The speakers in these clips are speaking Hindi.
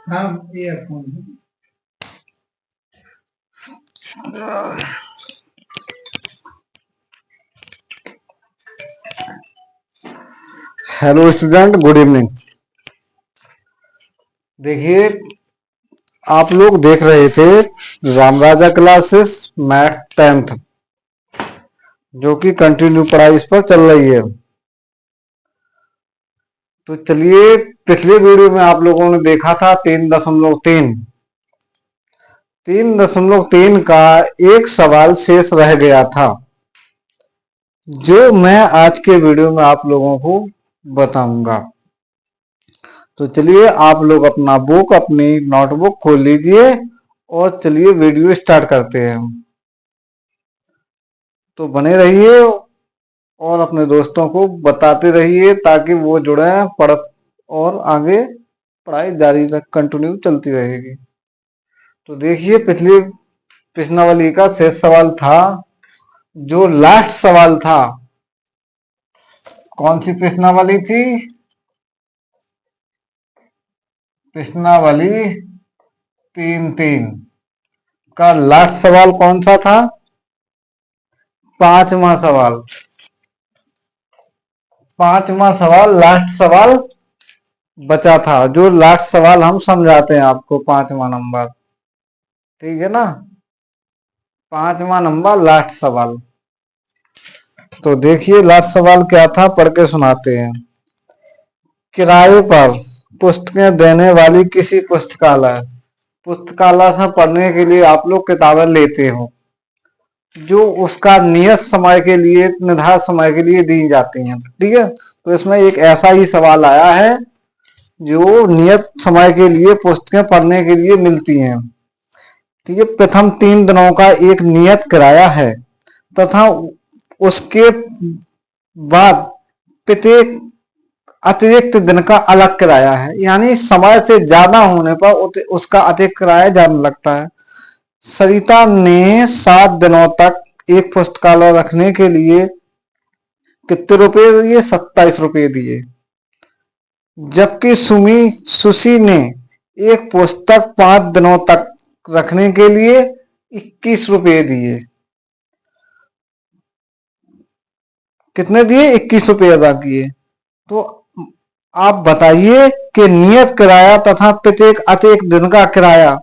हाँ earphone. Hello student, good evening. देखिए, आप लोग देख रहे थे रामराजा क्लासेस मैथ 10th, जो कि कंटिन्यू पढ़ाई इस पर चल रही है। तो चलिए, पिछले वीडियो में आप लोगों ने देखा था 3.3। 3.3 का एक सवाल शेष रह गया था, जो मैं आज के वीडियो में आप लोगों को बताऊंगा। तो चलिए, आप लोग अपना बुक, अपनी नोटबुक खोल लीजिए और चलिए वीडियो स्टार्ट करते हैं। तो बने रहिए और अपने दोस्तों को बताते रहिए ताकि वो जुड़े पढ़ और आगे पढ़ाई जारी कंटिन्यू चलती रहेगी। तो देखिए, पिछली प्रश्नावली का शेष सवाल था, जो लास्ट सवाल था। कौन सी प्रश्नावली थी? प्रश्नावली 3.3 का लास्ट सवाल कौन सा था? पांचवा सवाल। पांचवा सवाल लास्ट सवाल बचा था, जो लास्ट सवाल हम समझाते हैं आपको। पांचवा नंबर, ठीक है ना? पांचवा नंबर लास्ट सवाल। तो देखिए लास्ट सवाल क्या था, पढ़ के सुनाते हैं। किराए पर पुस्तकें देने वाली किसी पुस्तकालय से पढ़ने के लिए आप लोग किताबें लेते हो, जो उसका नियत समय के लिए, निर्धारित समय के लिए दी जाती हैं, ठीक है? तो इसमें एक ऐसा ही सवाल आया है, जो नियत समय के लिए पुस्तकें पढ़ने के लिए मिलती हैं, ठीक है? प्रथम 3 दिनों का एक नियत किराया है तथा उसके बाद प्रत्येक अतिरिक्त दिन का अलग किराया है। यानी समय से ज्यादा होने पर उसका अतिरिक्त किराया ज्यादा लगता है। सरिता ने 7 दिनों तक एक पुस्तकालय रखने के लिए कितने रुपए दिए? 27 रुपए दिए। जबकि सुशी ने एक पुस्तक 5 दिनों तक रखने के लिए 21 रुपए दिए। कितने दिए? 21 रुपए अदा किए। तो आप बताइए कि नियत किराया तथा प्रत्येक अतिरिक्त दिन का किराया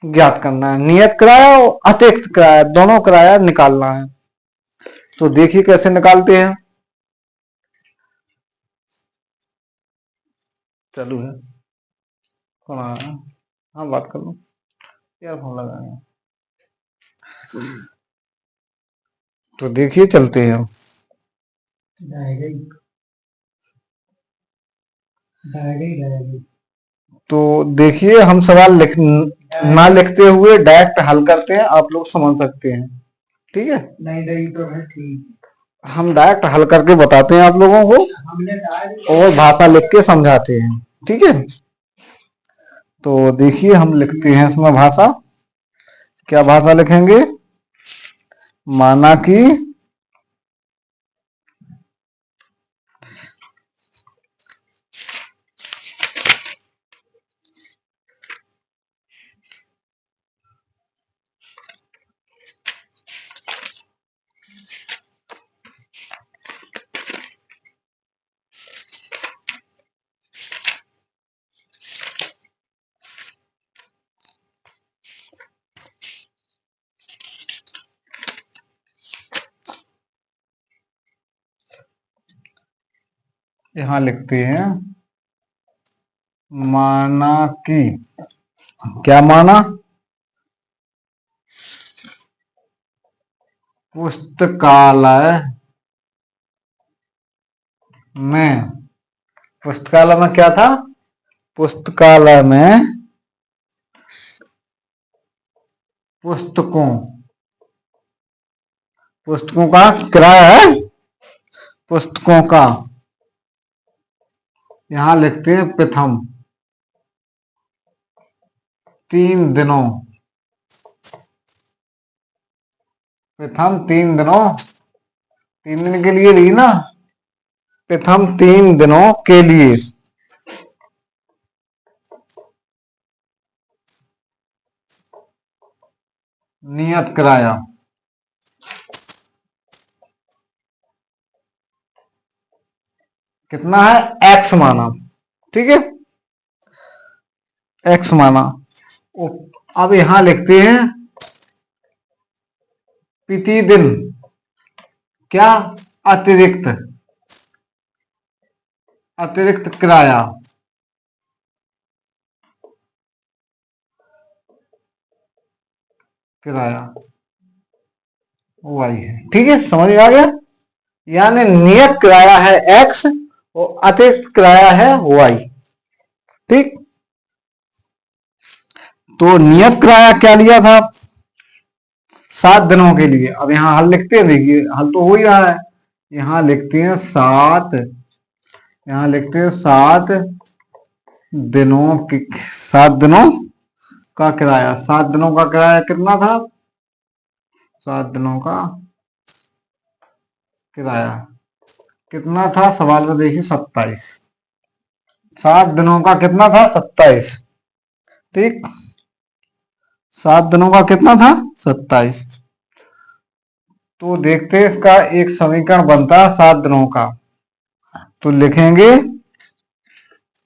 ज्ञात करना है। नियत किराया और अतिरिक्त किराया, दोनों किराया निकालना है। तो देखिए कैसे निकालते हैं। चलो है, हाँ बात कर लो, ईयरफोन लगाए। तो देखिए चलते हैं। तो देखिए, हम सवाल ना लिखते हुए डायरेक्ट हल करते हैं, आप लोग समझ सकते हैं, ठीक है? नहीं तो है, ठीक। हम डायरेक्ट हल करके बताते हैं आप लोगों को और भाषा लिख के समझाते हैं, ठीक है? तो देखिए, हम लिखते हैं इसमें भाषा। क्या भाषा लिखेंगे? माना कि यहां लिखते हैं माना कि। क्या माना? पुस्तकालय में, पुस्तकालय में क्या था? पुस्तकालय में पुस्तकों पुस्तकों का किराया है। पुस्तकों का, यहां लिखते हैं प्रथम 3 दिनों, प्रथम 3 दिनों, 3 दिन के लिए ली ना, प्रथम 3 दिनों के लिए नियत किराया कितना है, एक्स माना, ठीक है, एक्स माना। अब यहां लिखते हैं प्रतिदिन क्या, अतिरिक्त, अतिरिक्त किराया, किराया वाई है, ठीक है, समझ में आ गया। यानी नियत किराया है एक्स और अतिरिक्त किराया है वाई, ठीक। तो नियत किराया क्या लिया था, 7 दिनों के लिए। अब यहाँ हल लिखते हैं, देखिए हल तो हो ही रहा है। यहाँ लिखते हैं 7, यहाँ लिखते हैं 7 दिनों की, 7 दिनों का किराया, 7 दिनों का किराया कितना था, 7 दिनों का किराया कितना था, सवाल में देखिए 27, 7 दिनों का कितना था, 27, ठीक, 7 दिनों का कितना था, 27। तो देखते हैं इसका एक समीकरण बनता है 7 दिनों का। तो लिखेंगे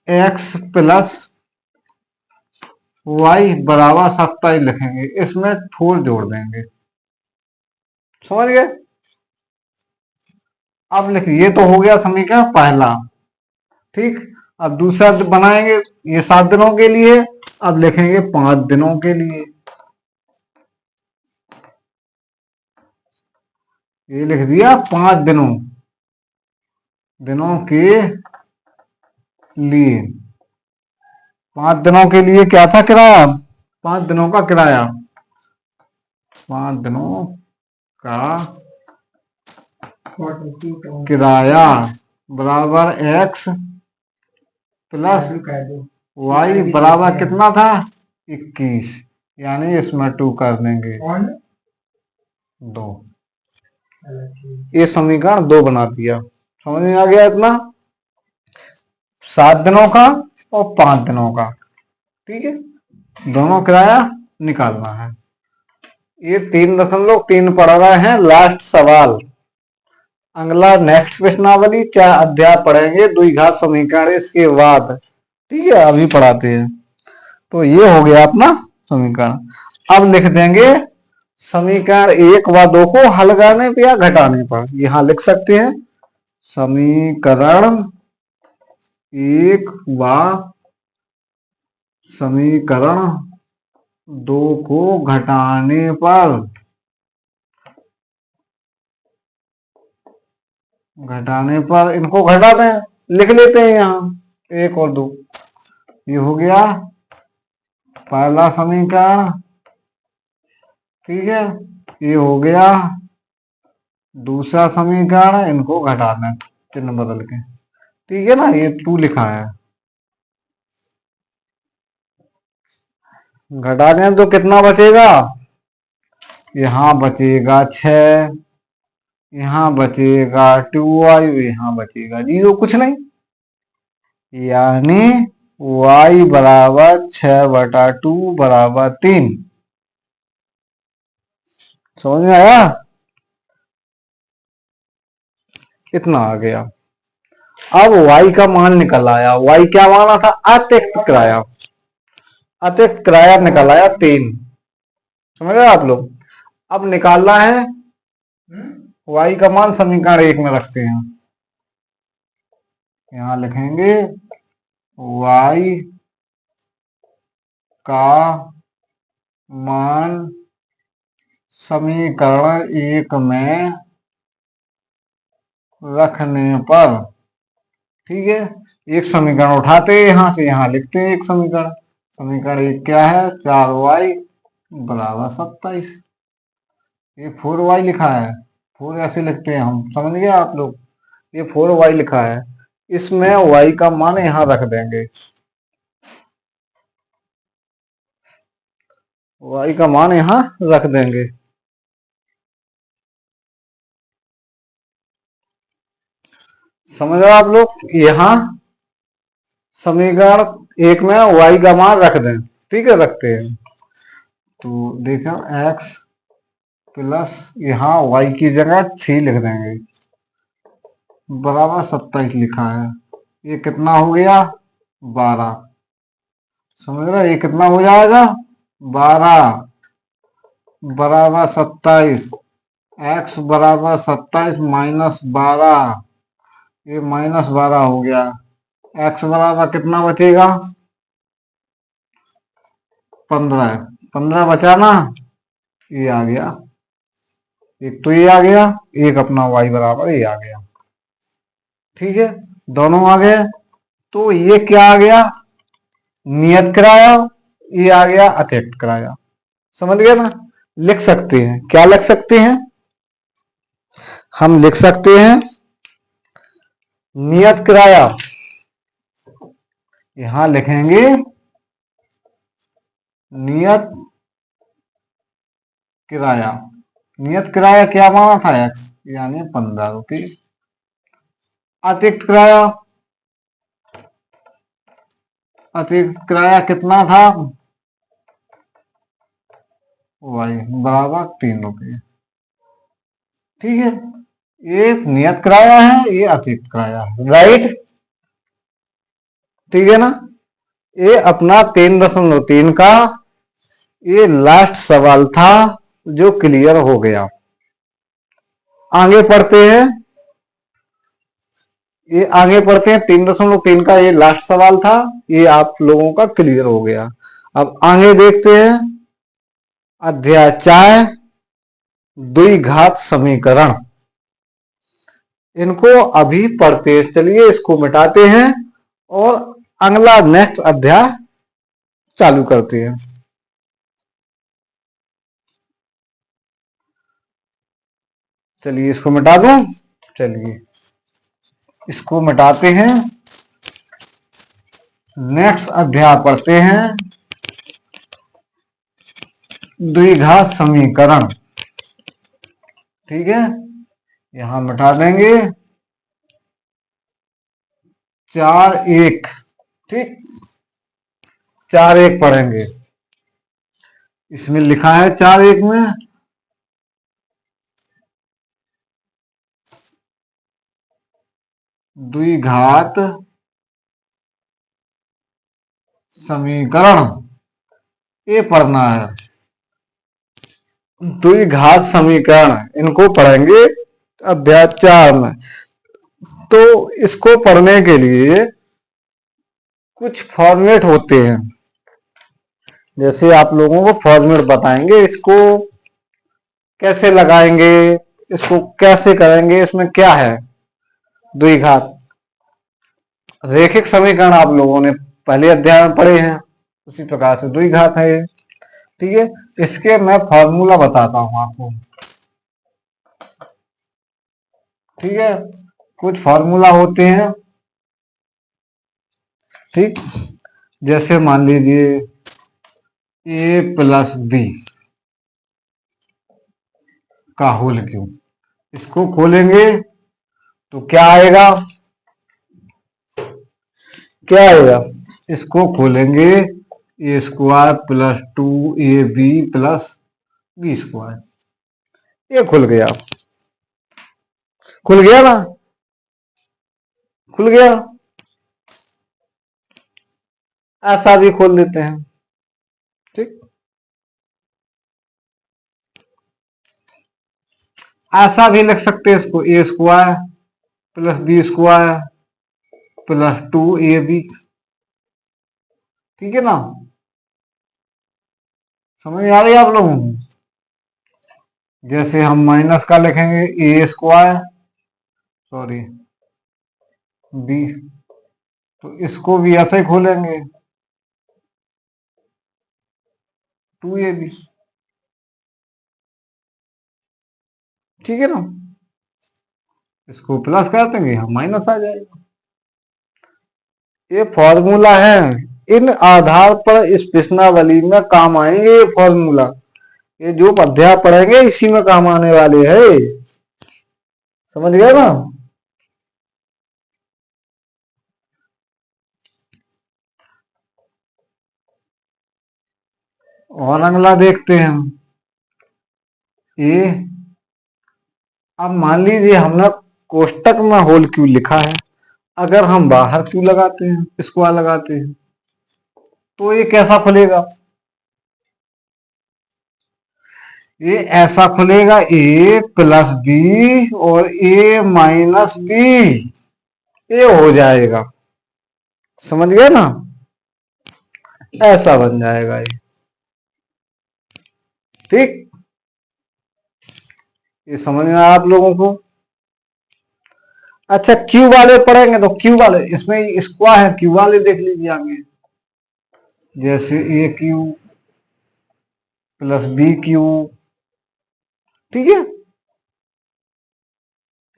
x प्लस वाई बराबर 27 लिखेंगे, इसमें 4 जोड़ देंगे, समझ गए। अब लिखिए, ये तो हो गया समीकरण पहला, ठीक। अब दूसरा बनाएंगे, ये 7 दिनों के लिए, अब लिखेंगे 5 दिनों के लिए, ये लिख दिया 5 दिनों, दिनों के लिए, 5 दिनों के लिए क्या था किराया, 5 दिनों का किराया, 5 दिनों का किराया बराबर एक्स प्लस वाई बराबर कितना था, 21, यानी इसमें 2 कर देंगे, 2, ये समीकरण 2 बना दिया, समझ में आ गया इतना। 7 दिनों का और 5 दिनों का, ठीक है, दोनों किराया निकालना है। ये 3.3 पढ़ रहे हैं, लास्ट सवाल, अगला नेक्स्ट प्रश्नावली 4 अध्याय पढ़ेंगे, द्विघात समीकरण इसके बाद, ठीक है, अभी पढ़ाते हैं। तो ये हो गया अपना समीकरण। अब लिख देंगे समीकरण 1 व 2 को हल करने पर या घटाने पर, यहां लिख सकते हैं समीकरण 1 व समीकरण 2 को घटाने पर, घटाने पर इनको घटा दें, लिख लेते हैं यहां 1 और 2, ये हो गया पहला समीकरण, ठीक है, ये हो गया दूसरा समीकरण, इनको घटा दें चिन्ह बदल के, ठीक है ना, ये 2 लिखा है, घटा दें तो कितना बचेगा, यहां बचेगा 6, यहां बचेगा 2y, यहां बचेगा 0, कुछ नहीं, यानी y बराबर 6/2 बराबर 3, समझ में आया, इतना आ गया। अब y का मान निकल आया, y क्या माना था, अतिरिक्त किराया, अतिरिक्त किराया निकल आया 3, समझ रहे आप लोग। अब निकालना है y का मान, समीकरण 1 में रखते हैं, यहां लिखेंगे y का मान समीकरण 1 में रखने पर, ठीक है, एक समीकरण उठाते हैं यहां से, यहां लिखते हैं एक समीकरण, समीकरण 1 क्या है, 4y बराबर 27, ये 4y लिखा है, 4 ऐसे लिखते हैं हम, समझ गए आप लोग, ये 4y लिखा है, इसमें y का मान यहां रख देंगे, y का मान यहां रख देंगे, समझ रहे आप लोग। यहां समीकरण 1 में y का मान रख दें, ठीक है, रखते हैं। तो देखो x प्लस यहाँ y की जगह 3 लिख देंगे, बराबर 27 लिखा है। ये कितना हो गया? 12। समझ रहे? ये कितना हो जाएगा? 12 बराबर 27। x बराबर 27 माइनस 12, ये माइनस 12 हो गया। x बराबर कितना बचेगा? 15। 15 बचा ना, ये आ गया। एक तो ये आ गया, एक अपना y बराबर ये आ गया। ठीक है, दोनों आ गए। तो ये क्या आ गया? नियत किराया। ये आ गया अतिरिक्त किराया। समझ गए ना? लिख सकते हैं, क्या लिख सकते हैं? हम लिख सकते हैं नियत किराया, यहां लिखेंगे नियत किराया। नियत किराया क्या माना था? x, यानी 15 रुपये। अतिरिक्त किराया, अतिरिक्त किराया कितना था? y बराबर 3 रुपये। ठीक है, ये नियत किराया है, ये अतिरिक्त किराया है। राइट, ठीक है ना? ये अपना 3.3 का ये लास्ट सवाल था जो क्लियर हो गया। आगे पढ़ते हैं, ये आगे पढ़ते हैं। 3.3 का ये लास्ट सवाल था, ये आप लोगों का क्लियर हो गया। अब आगे देखते हैं अध्याय 4 द्विघात समीकरण। इनको अभी पढ़ते चलिए, इसको मिटाते हैं और अगला नेक्स्ट अध्याय चालू करते हैं। चलिए इसको मिटा दूं। चलिए इसको मिटाते हैं, नेक्स्ट अध्याय पढ़ते हैं द्विघात समीकरण। ठीक है, यहां मिटा देंगे 4(1). ठीक, 4(1) पढ़ेंगे। इसमें लिखा है 4(1) में द्विघात समीकरण, ये पढ़ना है। द्विघात समीकरण इनको पढ़ेंगे अध्याय 4 में। तो इसको पढ़ने के लिए कुछ फॉर्मेट होते हैं, जैसे आप लोगों को फॉर्मेट बताएंगे, इसको कैसे लगाएंगे, इसको कैसे करेंगे। इसमें क्या है? द्विघात रेखिक समीकरण आप लोगों ने पहले अध्याय में पढ़े हैं, उसी प्रकार से द्विघात है ये। ठीक है, इसके मैं फॉर्मूला बताता हूं आपको। ठीक है, कुछ फॉर्मूला होते हैं। ठीक, जैसे मान लीजिए a प्लस बी का होल क्यूब, इसको खोलेंगे तो क्या आएगा? क्या आएगा? इसको खोलेंगे a square plus 2ab plus B square. ये खुल गया, खुल गया ना? खुल गया। ऐसा भी खोल देते हैं। ठीक, ऐसा भी लिख सकते हैं इसको, a square plus B square plus 2ab। ठीक है ना? समझ आ रही है आप लोगों को? जैसे हम माइनस का लिखेंगे ए स्क्वायर, सॉरी बी, तो इसको भी ऐसे ही खोलेंगे 2ab। ठीक है ना? इसको प्लस कर देंगे, यहाँ माइनस आ जाएगा। ये फॉर्मूला है, इन आधार पर इस प्रश्नावली में काम आएंगे ये फॉर्मूला। ये जो अध्याय पढ़ेंगे इसी में काम आने वाले हैं। समझ गए ना? और अगला देखते हैं। ए। अब मान लीजिए हमने कोष्टक में होल क्यू लिखा है, अगर हम बाहर क्यू लगाते हैं, स्क्वायर लगाते हैं, तो ये कैसा खुलेगा? ये ऐसा खुलेगा, ए प्लस बी और ए माइनस बी, ये हो जाएगा। समझ गए ना? ऐसा बन जाएगा ये। ठीक, ये समझ में आया आप लोगों को? अच्छा, क्यू वाले पढ़ेंगे तो क्यू वाले, इसमें स्क्वायर है, क्यू वाले देख लीजिए आगे। जैसे ए क्यू प्लस बी क्यू, ठीक है।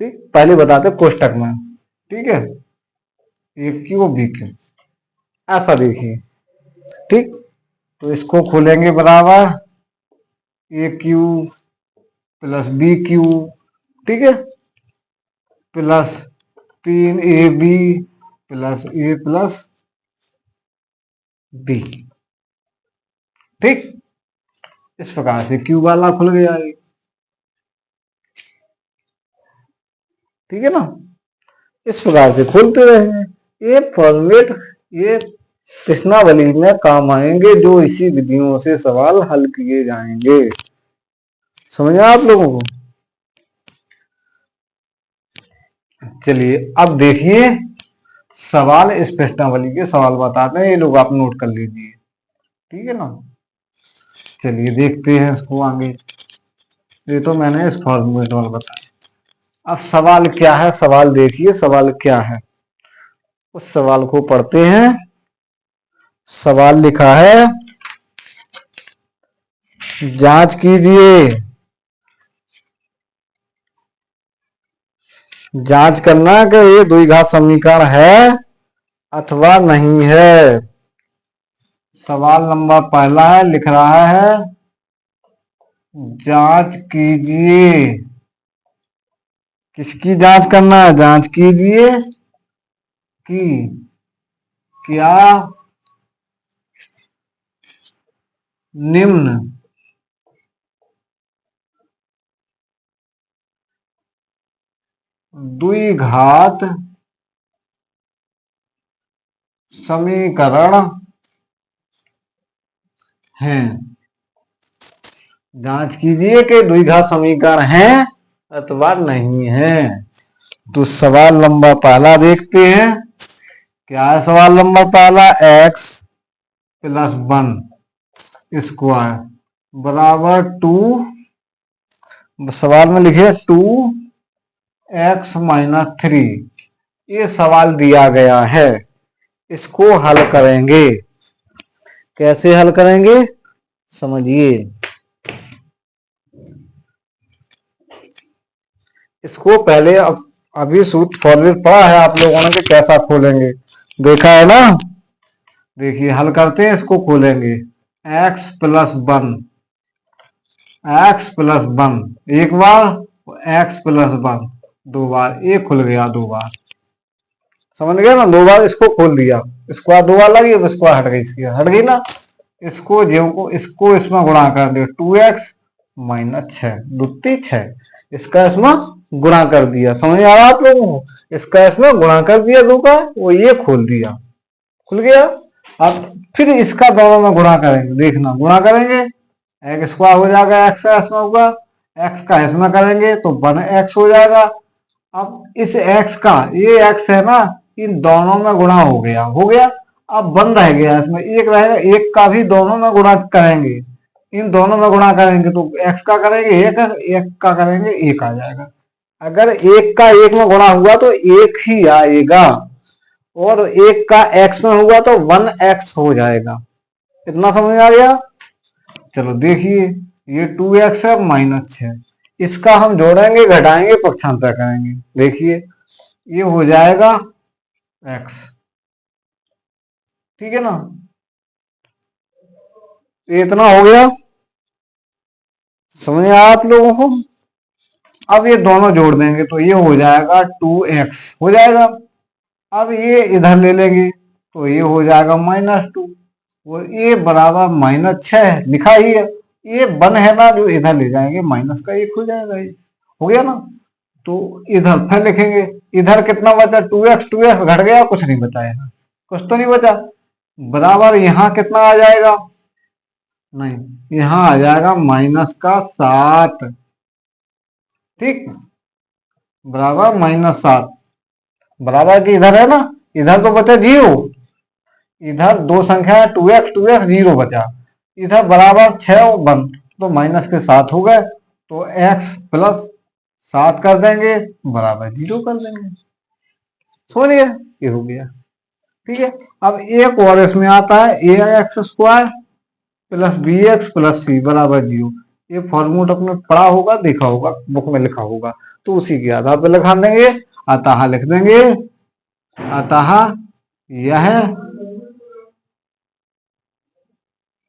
ठीक, पहले बताते कोष्टक में, ठीक है। ए क्यू बी क्यू, ऐसा देखिए। ठीक, तो इसको खोलेंगे बराबर, ए क्यू प्लस बी क्यू, ठीक है, प्लस 3ab प्लस ए प्लस बी। ठीक, इस प्रकार से क्यू वाला खुल गया ये। ठीक है ना? इस प्रकार से खोलते रहेंगे। ये फॉर्मेट, ये प्रश्नावली में काम आएंगे, जो इसी विधियों से सवाल हल किए जाएंगे। समझ आया आप लोगों को? चलिए अब देखिए सवाल, इस प्रश्नावली के सवाल बताते हैं, ये लोग आप नोट कर लीजिए। ठीक है ना? चलिए देखते हैं इसको आगे। ये तो मैंने इस फॉर्मेट वाला बताया। अब सवाल क्या है, सवाल देखिए सवाल क्या है, उस सवाल को पढ़ते हैं। सवाल लिखा है, जांच कीजिए, जांच करना कि ये द्विघात समीकरण है अथवा नहीं है। सवाल नंबर पहला है, लिख रहा है जांच कीजिए। किसकी जांच करना है? जांच कीजिए कि क्या निम्न द्विघात समीकरण हैं। जांच कीजिए कि द्विघात समीकरण हैं अथवा नहीं है। तो सवाल नंबर पहला देखते हैं। क्या है सवाल नंबर पहला? x प्लस 1 स्क्वायर बराबर 2, सवाल में लिखिए 2x माइनस 3। ये सवाल दिया गया है, इसको हल करेंगे। कैसे हल करेंगे समझिए। इसको पहले अभी सूत्र फॉर्मूला पढ़ा है आप लोगों ने कि कैसा खोलेंगे, देखा है ना? देखिए हल करते हैं, इसको खोलेंगे। x प्लस 1, x प्लस 1 एक बार, x प्लस 1 दो बार, ये खुल गया दो बार। समझ गया ना? दो बार इसको खोल दिया, स्क्वायर दो बार लगी, अब स्क्वायर हट गई, इसकी हट गई ना। इसको जो को इसको इसमें गुणा कर दिया, 2x माइनस 6 दुत्ती 6, इसका इसमें गुणा कर दिया। समझ आ रहा आप लोगों को? इसका इसमें गुणा कर दिया दो का, वो ये खोल दिया, खुल गया। अब फिर इसका दोनों में गुणा करेंगे, देखना गुणा करेंगे, एक्स स्क्वायर हो जाएगा, एक्स का इसमें होगा, एक्स का इसमें करेंगे तो 1x हो जाएगा। अब इस x का, ये x है ना, इन दोनों में गुणा हो गया, हो गया। अब 1 रह गया, इसमें 1 रहेगा, 1 का भी दोनों में गुणा करेंगे, इन दोनों में गुणा करेंगे तो x का करेंगे 1, 1 का करेंगे 1 आ जाएगा। अगर 1 का 1 में गुणा हुआ तो 1 ही आएगा, और 1 का x में हुआ तो 1x हो जाएगा। इतना समझ आ गया? चलो देखिए, ये 2x है माइनस 6, इसका हम जोड़ेंगे घटाएंगे पक्षांतर करेंगे। देखिए ये हो जाएगा x, ठीक है ना? इतना हो गया, समझ आया आप लोगों को? अब ये दोनों जोड़ देंगे तो ये हो जाएगा 2x हो जाएगा। अब ये इधर ले लेंगे तो ये हो जाएगा -2, और ये बराबर -6 लिखा ही है, ये 1 है ना, जो इधर ले जाएंगे माइनस का 1 हो जाएगा, ये हो गया ना। तो इधर फिर लिखेंगे, इधर कितना बचा, 2x, 2x घट गया, कुछ नहीं बचा है, कुछ तो नहीं बचा, बराबर यहाँ कितना आ जाएगा, नहीं, यहाँ आ जाएगा माइनस का 7, ठीक, बराबर -7, बराबर की इधर है ना, इधर तो बचा 0, इधर दो संख्या है 2x, 2x 0 बचा, इधर बराबर 6 और 1, तो -7 हो गए, तो x + 7 कर देंगे बराबर 0 कर देंगे, समझ गए, ये हो गया, ठीक है। अब एक और इसमें आता है ax² + bx + c बराबर 0, ये फॉर्मूला अपने पढ़ा होगा, देखा होगा, बुक में लिखा होगा, तो उसी के आधार पर लिखा देंगे, अतः लिख देंगे, अतः यह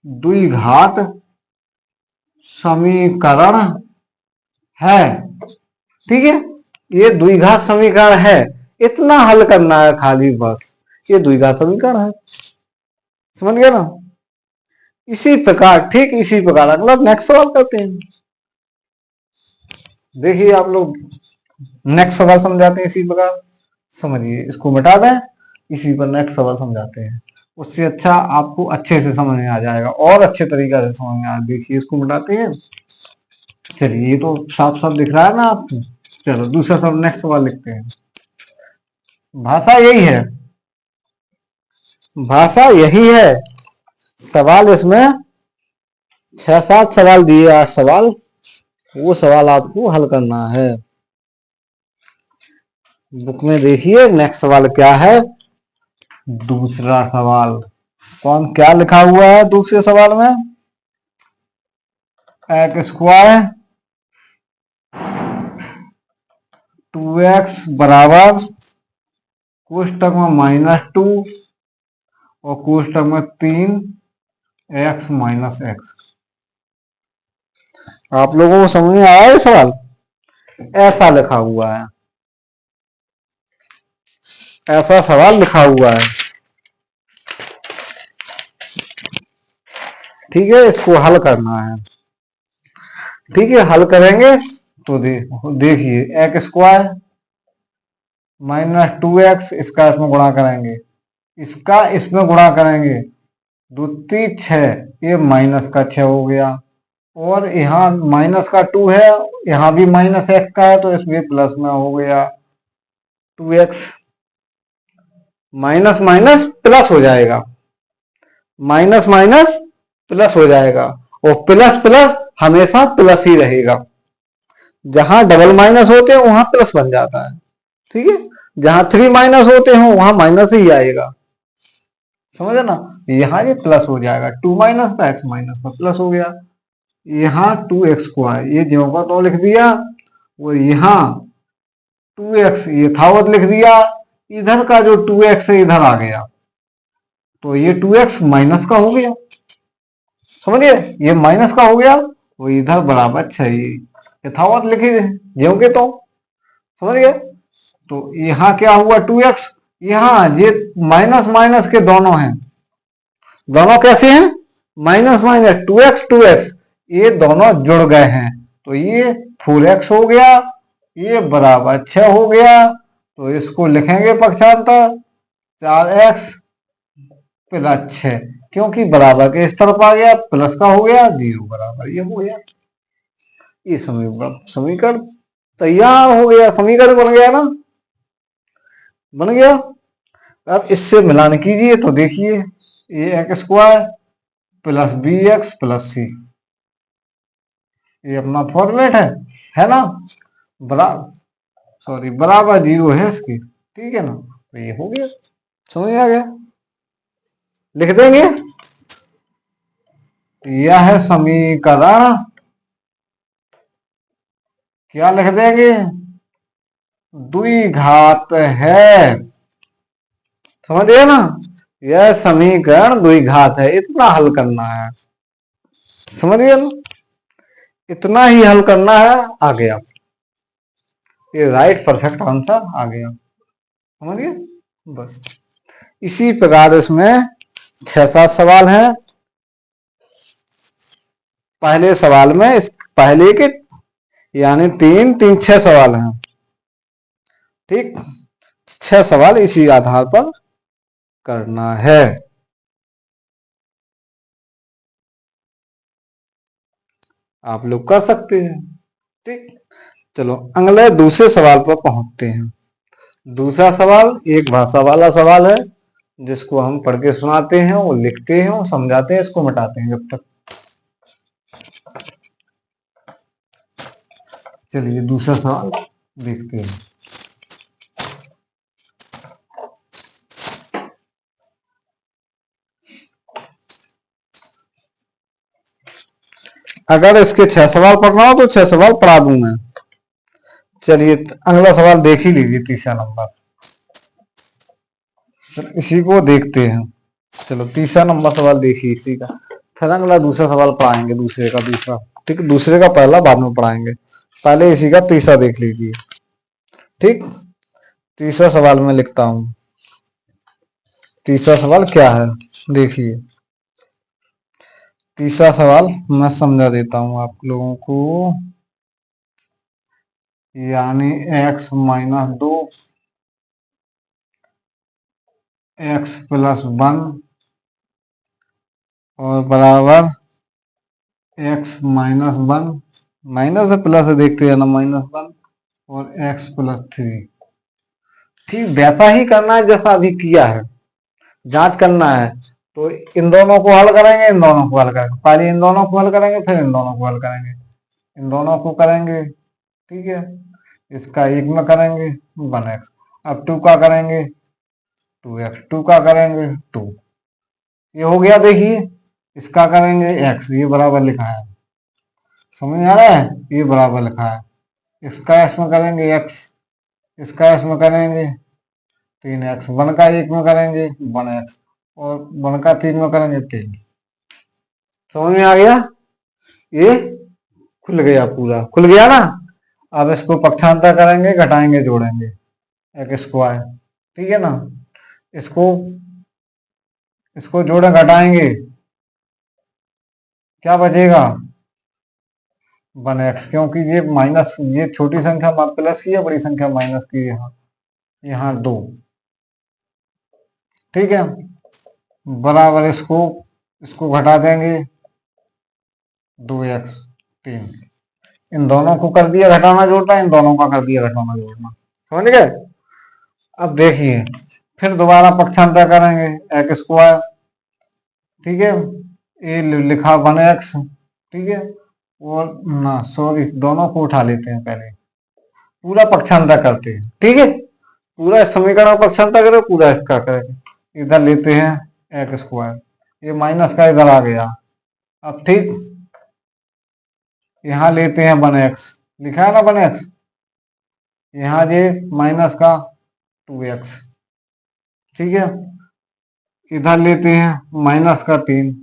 द्विघात समीकरण है, ठीक है, ये द्विघात समीकरण है, इतना हल करना है खाली बस, ये द्विघात समीकरण है, समझ गए ना। इसी प्रकार, ठीक इसी प्रकार अगला नेक्स्ट सवाल करते हैं। देखिए आप लोग, नेक्स्ट सवाल समझाते हैं इसी प्रकार, समझिए, इसको मिटा दें, इसी पर नेक्स्ट सवाल समझाते हैं, उससे अच्छा आपको अच्छे से समझ में आ जाएगा, और अच्छे तरीका से समझ में आ। देखिए इसको मिटाते हैं, चलिए ये तो साफ साफ दिख रहा है ना आपको, चलो दूसरा सवाल, नेक्स्ट सवाल लिखते हैं। भाषा यही है, भाषा यही है, सवाल इसमें 6-7 सवाल दिए, 8 सवाल, वो सवाल आपको हल करना है। बुक में देखिए नेक्स्ट सवाल क्या है, दूसरा सवाल, कौन क्या लिखा हुआ है दूसरे सवाल में, x² 2x बराबर कोष्टक में -2 और कोष्टक में 3x - x। आप लोगों को समझ में आया है सवाल, ऐसा लिखा हुआ है, ऐसा सवाल लिखा हुआ है, ठीक है, इसको हल करना है, ठीक है, हल करेंगे तो देखिए x² -2x, इसका इसमें गुणा करेंगे, इसका इसमें गुणा करेंगे, 2 3 6, ये -6 हो गया, और यहाँ -2 है, यहाँ भी -x का है, तो इसमें प्लस में हो गया 2x, माइनस माइनस प्लस हो जाएगा, माइनस माइनस प्लस हो जाएगा, और प्लस प्लस हमेशा प्लस ही रहेगा, जहां डबल माइनस होते हैं वहां प्लस बन जाता है, ठीक है, जहां 3 माइनस होते हैं वहां माइनस ही आएगा, समझे ना, यहाँ ये प्लस हो जाएगा, 2 माइनस का x माइनस का प्लस हो गया, यहाँ 2x², ये ज्यों का तो लिख दिया, वो यहाँ 2x ये थावत लिख दिया, इधर का जो 2x है इधर आ गया, तो ये 2x माइनस का हो गया, समझिए, ये माइनस का हो गया, वो इधर बराबर 6, यथावत लिखे ज्यों के तो, समझ गए। तो यहाँ क्या हुआ 2x, यहाँ ये माइनस माइनस के दोनों हैं, दोनों कैसे हैं, माइनस माइनस 2x, ये दोनों जुड़ गए हैं, तो ये 4x हो गया, ये बराबर 6 हो गया, तो इसको लिखेंगे पक्षांतर 4x + 6, क्योंकि बराबर के इस तरफ आ गया, प्लस का हो गया, 0 बराबर ये हो गया, ये समीकरण तैयार हो गया, समीकरण बन गया ना, बन गया। अब इससे मिलान कीजिए तो देखिए, ये x² + bx + c, ये अपना फॉर्मेट है ना, बराबर 0 है इसकी, ठीक है ना, तो ये हो गया, समझ आ गया, लिख देंगे, यह समीकरण क्या लिख देंगे, द्विघात है, समझ गए ना, यह समीकरण द्विघात है, इतना हल करना है, समझ गए ना, इतना ही हल करना है, आ गया, ये राइट परफेक्ट आंसर आ गया, समझ गए, बस इसी प्रकार इसमें 6-7 सवाल हैं, पहले सवाल में इस पहले के यानी तीन तीन छह सवाल हैं। ठीक, छह सवाल इसी आधार पर करना है। आप लोग कर सकते हैं। ठीक, चलो अगले दूसरे सवाल पर पहुंचते हैं। दूसरा सवाल एक भाषा वाला सवाल है, जिसको हम पढ़ के सुनाते हैं, वो लिखते हैं, वो समझाते हैं, इसको मिटाते हैं जब तक। चलिए दूसरा सवाल देखते हैं। अगर इसके छह सवाल पढ़ना हो तो छह सवाल पढ़ा दूं मैं। चलिए अगला सवाल देख ही लीजिए, तीसरा नंबर। तो इसी को देखते हैं। चलो तीसरा नंबर सवाल देखिए इसी का, फिर अगला दूसरा सवाल पढ़ाएंगे, दूसरे का दूसरा। ठीक, दूसरे का पहला बाद में पढ़ाएंगे, पहले इसी का तीसरा देख लीजिए। ठीक, तीसरा सवाल मैं लिखता हूं। तीसरा सवाल क्या है देखिए। तीसरा सवाल मैं समझा देता हूं आप लोगों को। यानी x माइनस 2 x प्लस 1 और बराबर x माइनस 1 माइनस है प्लस है, देखते हैं ना, -1 और x प्लस 3। ठीक वैसा ही करना है जैसा अभी किया है, जांच करना है। तो इन दोनों को हल करेंगे, इन दोनों को हल करेंगे, पहले इन दोनों को हल करेंगे, फिर इन दोनों को हल करेंगे, इन दोनों को करेंगे। ठीक है, इसका एक में करेंगे 1x, अब 2 का करेंगे 2x, 2 का करेंगे 2, ये हो गया। देखिए इसका करेंगे x, ये बराबर लिखा है, समझ में आ रहा है, ये बराबर लिखा है। इसका इसमें करेंगे x, इसका इसमें करेंगे 3x, 1 का एक में करेंगे 1x और 1 का 3 में करेंगे 3। समझ में आ गया, ये खुल गया, पूरा खुल गया ना। अब इसको पक्षांतर करेंगे, घटाएंगे, जोड़ेंगे, एक स्क्वायर। ठीक है ना, इसको इसको जोड़े घटाएंगे, क्या बचेगा 1x, क्योंकि ये माइनस, ये छोटी संख्या प्लस की है, बड़ी संख्या माइनस की, यहाँ 2। ठीक है, बराबर इसको इसको घटा देंगे 2x 3। इन दोनों को कर दिया घटाना जोड़ना, इन दोनों का कर दिया घटाना जोड़ना। समझ गए। अब देखिए फिर दोबारा पक्षांतर करेंगे, एक्स स्क्वायर। ठीक है, ये लिखा 1x। ठीक है, और ना सॉरी, दोनों को उठा लेते हैं, पहले पूरा पक्षांतर करते हैं। ठीक है, पूरा समीकरण पक्षांतर करें, पूरा इसका करें, इधर लेते हैं एक्स स्क्वायर, ये माइनस का इधर आ गया। अब ठीक यहाँ लेते हैं 1x, लिखा है ना 1x, यहाँ ये माइनस का 2x। ठीक है, इधर लेते हैं माइनस का 3,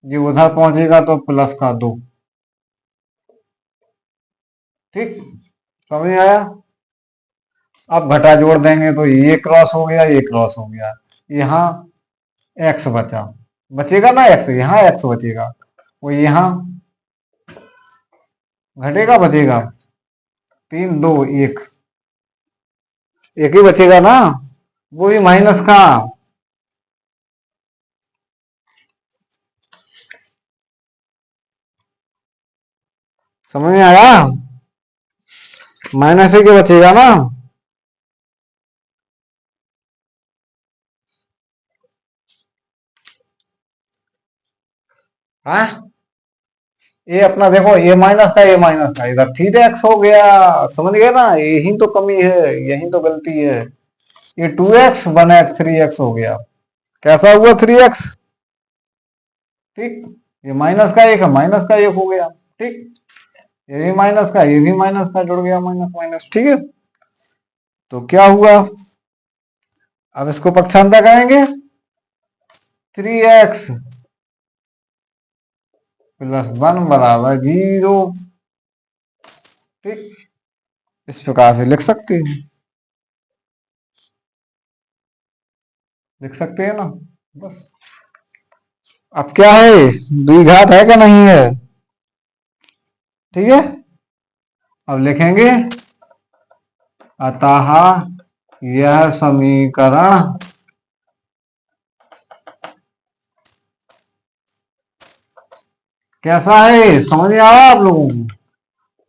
ये उधर पहुंचेगा तो प्लस का 2। ठीक, समझ में आया। अब घटा जोड़ देंगे तो ये क्रॉस हो गया, ये क्रॉस हो गया, यहाँ x बचा, बचेगा ना x, यहाँ x बचेगा, वो यहाँ घटेगा, बचेगा 3 2 1, एक ही बचेगा ना, वो भी माइनस का। समझ में आया, माइनस के बचेगा ना। हाँ, ये अपना देखो, ये माइनस का, ये माइनस का, इधर 3x हो गया। समझ गए ना, यही तो कमी है, यही तो गलती है। ये 2x 1x 3x हो गया, कैसा हुआ 3x। ठीक, ये माइनस का एक है, माइनस का एक हो गया। ठीक, ये भी माइनस का, ये भी माइनस का, जुड़ गया माइनस माइनस। ठीक है, तो क्या हुआ, अब इसको पक्षांतर करेंगे, 3x प्लस 1 बराबर 0। ठीक, इस प्रकार से लिख सकते हैं, लिख सकते हैं ना, बस। अब क्या है, द्विघात है क्या नहीं है, ठीक है, अब लिखेंगे अतः यह समीकरण कैसा है, समझ में आया आप लोगों को?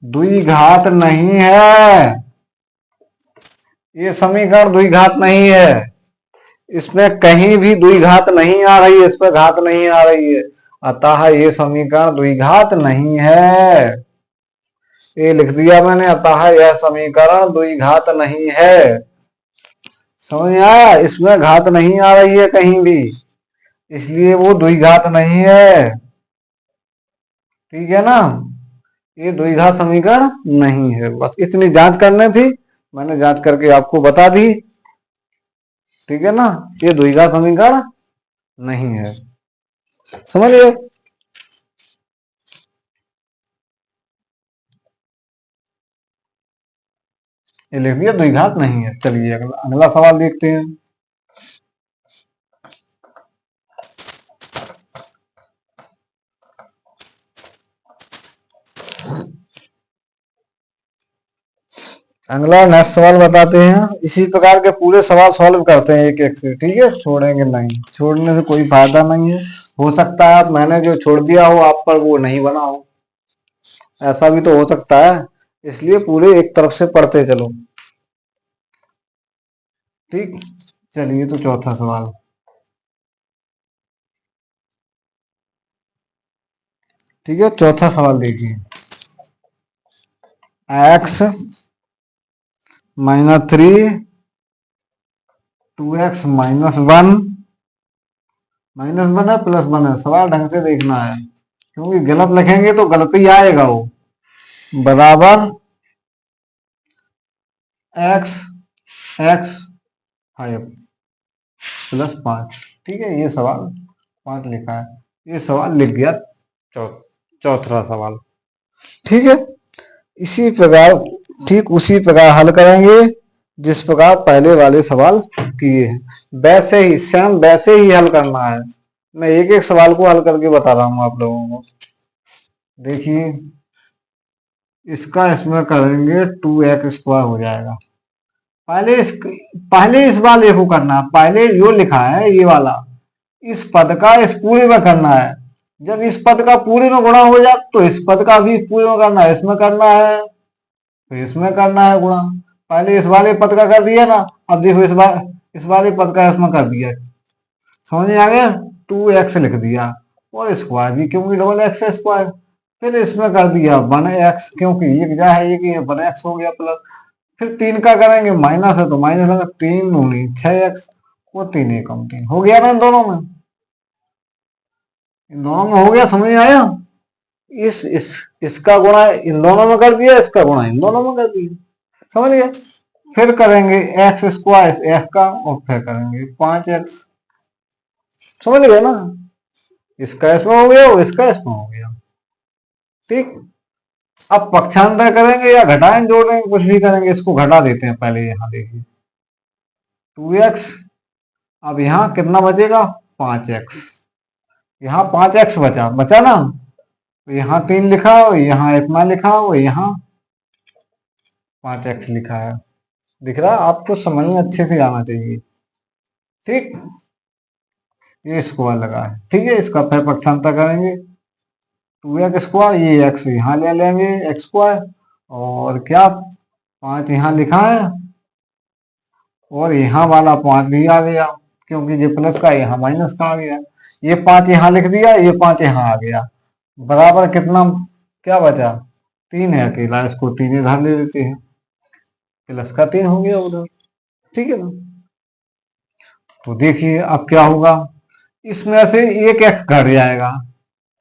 द्विघात नहीं है, ये समीकरण द्विघात नहीं है, इसमें कहीं भी द्विघात नहीं आ रही है, इस पर घात नहीं आ रही है, अतः ये समीकरण द्विघात नहीं है। ये लिख दिया मैंने, अतः यह समीकरण द्विघात नहीं है। समझ में आया? इसमें घात नहीं आ रही है कहीं भी, इसलिए वो द्विघात नहीं है। ठीक है ना, ये द्विघात समीकरण नहीं है। बस इतनी जांच करनी थी, मैंने जांच करके आपको बता दी। ठीक है ना, ये द्विघात समीकरण नहीं है, समझिए। ये लिख दिया द्विघात नहीं है। चलिए अगला सवाल देखते हैं। अगला नेक्स्ट सवाल बताते हैं। इसी प्रकार के पूरे सवाल सॉल्व करते हैं एक एक से, ठीक है, छोड़ेंगे नहीं, छोड़ने से कोई फायदा नहीं है। हो सकता है मैंने जो छोड़ दिया हो आप पर वो नहीं बना हो, ऐसा भी तो हो सकता है, इसलिए पूरे एक तरफ से पढ़ते चलो। ठीक, चलिए तो चौथा सवाल। ठीक है, चौथा सवाल देखिए। x -3 2x -1 -1 है +1 है, सवाल ढंग से देखना है, क्योंकि गलत लिखेंगे तो गलत ही आएगा वो, बराबर x 5 +5। ठीक है, ये सवाल 5 लिखा है, ये सवाल लिख गया चौथा सवाल। ठीक है, इसी प्रकार, ठीक उसी प्रकार हल करेंगे जिस प्रकार पहले वाले सवाल किए हैं, वैसे ही सेम वैसे ही हल करना है। मैं एक एक सवाल को हल करके बता रहा हूं आप लोगों को। देखिए, इसका इसमें करेंगे 2x² हो जाएगा। पहले इस वाले को करना है, पहले जो लिखा है ये वाला, इस पद का इस पूरे में करना है। जब इस पद का पूरे में गुणा हो जाए तो इस पद का भी पूरे में करना है, इसमें करना है तो इसमें करना है गुणा। पहले इस वाले पद का कर दिया ना, अब देखो इस वाले पद का इसमें कर दिया, समझ में आ गया? 2x लिख दिया, और स्क्वायर भी क्योंकि डबल एक्स स्क्वायर, फिर इसमें कर दिया 1x, क्योंकि एक जा है एक ही है, 1x हो गया प्लस, फिर 3 का करेंगे, माइनस है तो माइनस लगा, 3 दूनी 6x, वो 3 एकम 3 हो गया ना इन दोनों में, इन दोनों में हो गया, समझ में आया? इसका गुणा इन दोनों में कर दिया, इसका गुणा इन दोनों में कर दिया, समझ गए? फिर करेंगे x² f का, और फिर करेंगे 5x, समझ गए ना? इसका इसमें हो गया और इसका इसमें हो गया। ठीक, अब पक्षांतर करेंगे या घटाएं जोड़ेंगे, कुछ भी करेंगे, इसको घटा देते हैं पहले। यहां देखिए 2x, अब यहां कितना बचेगा 5x, यहाँ 5x बचा ना, तो यहाँ 3 लिखा हो, यहाँ इतना लिखा हो, यहाँ 5x लिखा है, दिख रहा है आपको? समझ में अच्छे से आना चाहिए। ठीक, ये स्क्वायर लगा है, ठीक है, इसका फिर पक्षांतर करेंगे 2x², ये x यहाँ ले लेंगे x², और क्या 5 यहाँ लिखा है, और यहाँ वाला 5 भी आ गया, क्योंकि ये प्लस का यहाँ माइनस का आ गया, ये 5 यहाँ लिख दिया, ये 5 यहाँ आ गया, बराबर कितना क्या बचा, 3 है अकेला, इसको 3 इधर ले लेते हैं, प्लस का 3 हो गया उधर। ठीक है ना, तो देखिए अब क्या होगा, इसमें से एक x घट जाएगा,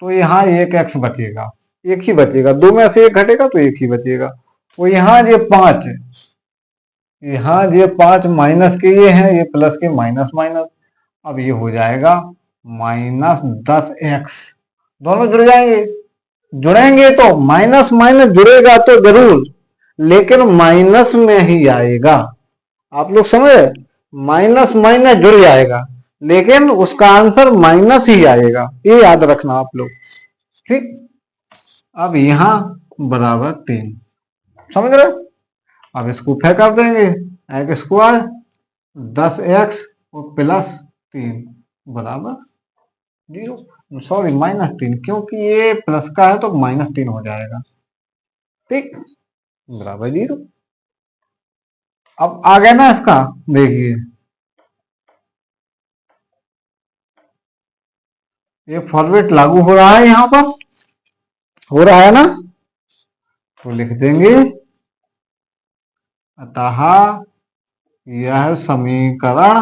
तो यहाँ एक x बचेगा, एक ही बचेगा, दो में से एक घटेगा तो एक ही बचेगा, तो यहाँ ये 5, यहाँ ये 5 माइनस के ये हैं, ये प्लस के माइनस माइनस, अब ये हो जाएगा -10x, दोनों जुड़ जाएंगे, जुड़ेंगे तो माइनस माइनस जुड़ेगा तो जरूर, लेकिन माइनस में ही आएगा, आप लोग समझे? माइनस माइनस जुड़ जाएगा, लेकिन उसका आंसर माइनस ही आएगा, ये याद रखना आप लोग। ठीक, अब यहां बराबर 3। समझ रहे? अब इसको फिर कर देंगे, एक्स स्क्वायर 10x और प्लस 3 बराबर 0, सॉरी -3, क्योंकि ये प्लस का है तो -3 हो जाएगा। ठीक, बराबर 0। अब आ गया ना इसका, देखिए ये फॉर्मेट लागू हो रहा है, यहां पर हो रहा है ना, तो लिख देंगे अतः यह समीकरण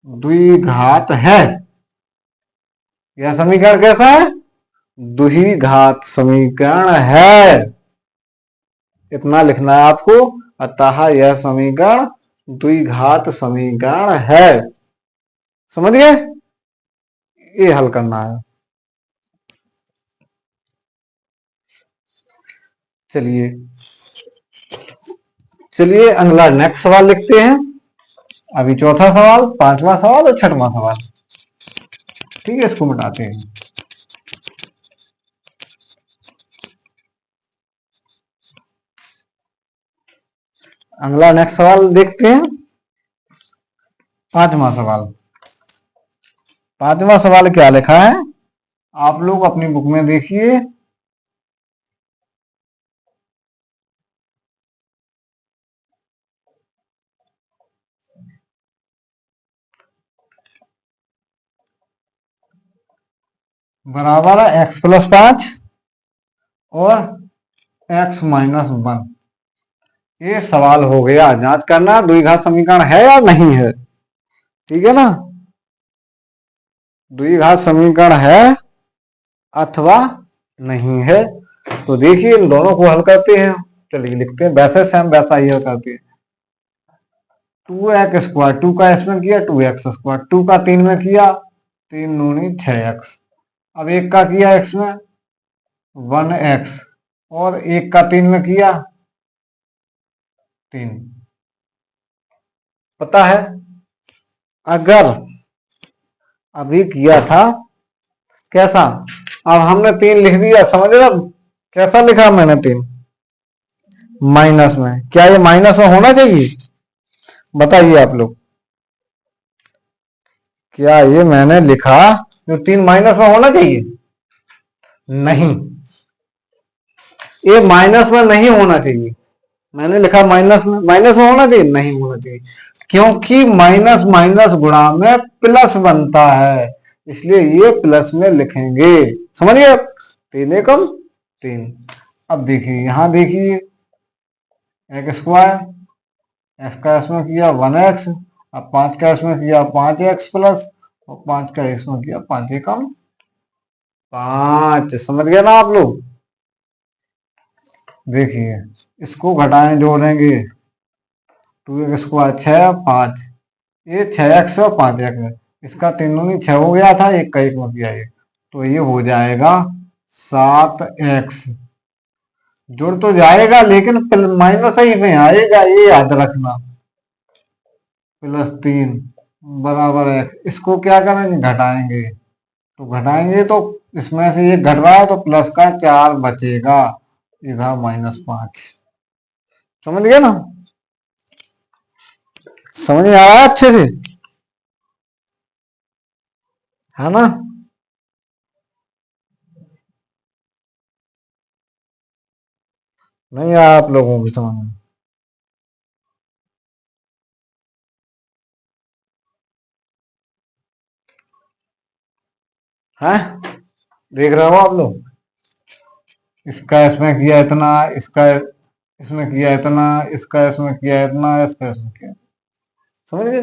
द्विघात है। यह समीकरण कैसा है? द्विघात समीकरण है। इतना लिखना है आपको, अतः यह समीकरण द्विघात समीकरण है। समझ गए? ये हल करना है। चलिए चलिए अगला नेक्स्ट सवाल लिखते हैं। अभी चौथा सवाल, पांचवा सवाल और छठवां सवाल। ठीक है, इसको मिटाते हैं। अगला नेक्स्ट सवाल देखते हैं, पांचवा सवाल। पांचवा सवाल क्या लिखा है, आप लोग अपनी बुक में देखिए। बराबर है x+5 और x-1। ये सवाल हो गया, जांच करना द्विघात समीकरण है या नहीं है। ठीक है ना, द्विघात समीकरण है अथवा नहीं है। तो देखिए इन दोनों को हल करते हैं। चलिए लिखते हैं, वैसे सेम वैसा ही हल करते हैं। 2x², 2 का इसमें किया 2x², 2 का 3 में किया 3 दूनी 6x। अब एक का किया x में 1x और एक का 3 में किया 3। पता है, अगर अभी किया था कैसा, अब हमने 3 लिख दिया, समझ रहे? कैसा लिखा मैंने 3 माइनस में। क्या ये माइनस में होना चाहिए? बताइए आप लोग, क्या ये मैंने लिखा जो 3 माइनस में होना चाहिए? नहीं, ये माइनस में नहीं होना चाहिए। मैंने लिखा माइनस में होना चाहिए, नहीं होना चाहिए, क्योंकि माइनस माइनस गुणा में प्लस बनता है, इसलिए ये प्लस में लिखेंगे। समझिए, 3 एकम 3। अब देखिए, यहां देखिए x², x का इसमें किया 1x, अब 5 का इसमें किया 5x प्लस, और 5 का इसमें किया 5 एकम 5। समझ गए ना आप लोग? देखिए इसको घटाएं, जोड़ेंगे 2x² 6, 5, ये 6x और 5x है। इसका 3 दूनी 6 हो गया था, एक का 1 में किया ये, तो ये हो जाएगा 7x। जुड़ तो जाएगा लेकिन माइनस ही में आएगा, ये याद रखना। +3 बराबर x। इसको क्या करेंगे, घटाएंगे, तो घटाएंगे तो इसमें से ये घट रहा है तो प्लस का 4 बचेगा, इधर -5। समझ गए ना? समझ में आ रहा है अच्छे से, है ना? नहीं आया आप लोगों की समझ में? है, देख रहे हो आप लोग? इसका इसमें किया इतना, इसका इसमें किया इतना, इसका इसमें किया इतना, इसका इसमें किया। समझ गए?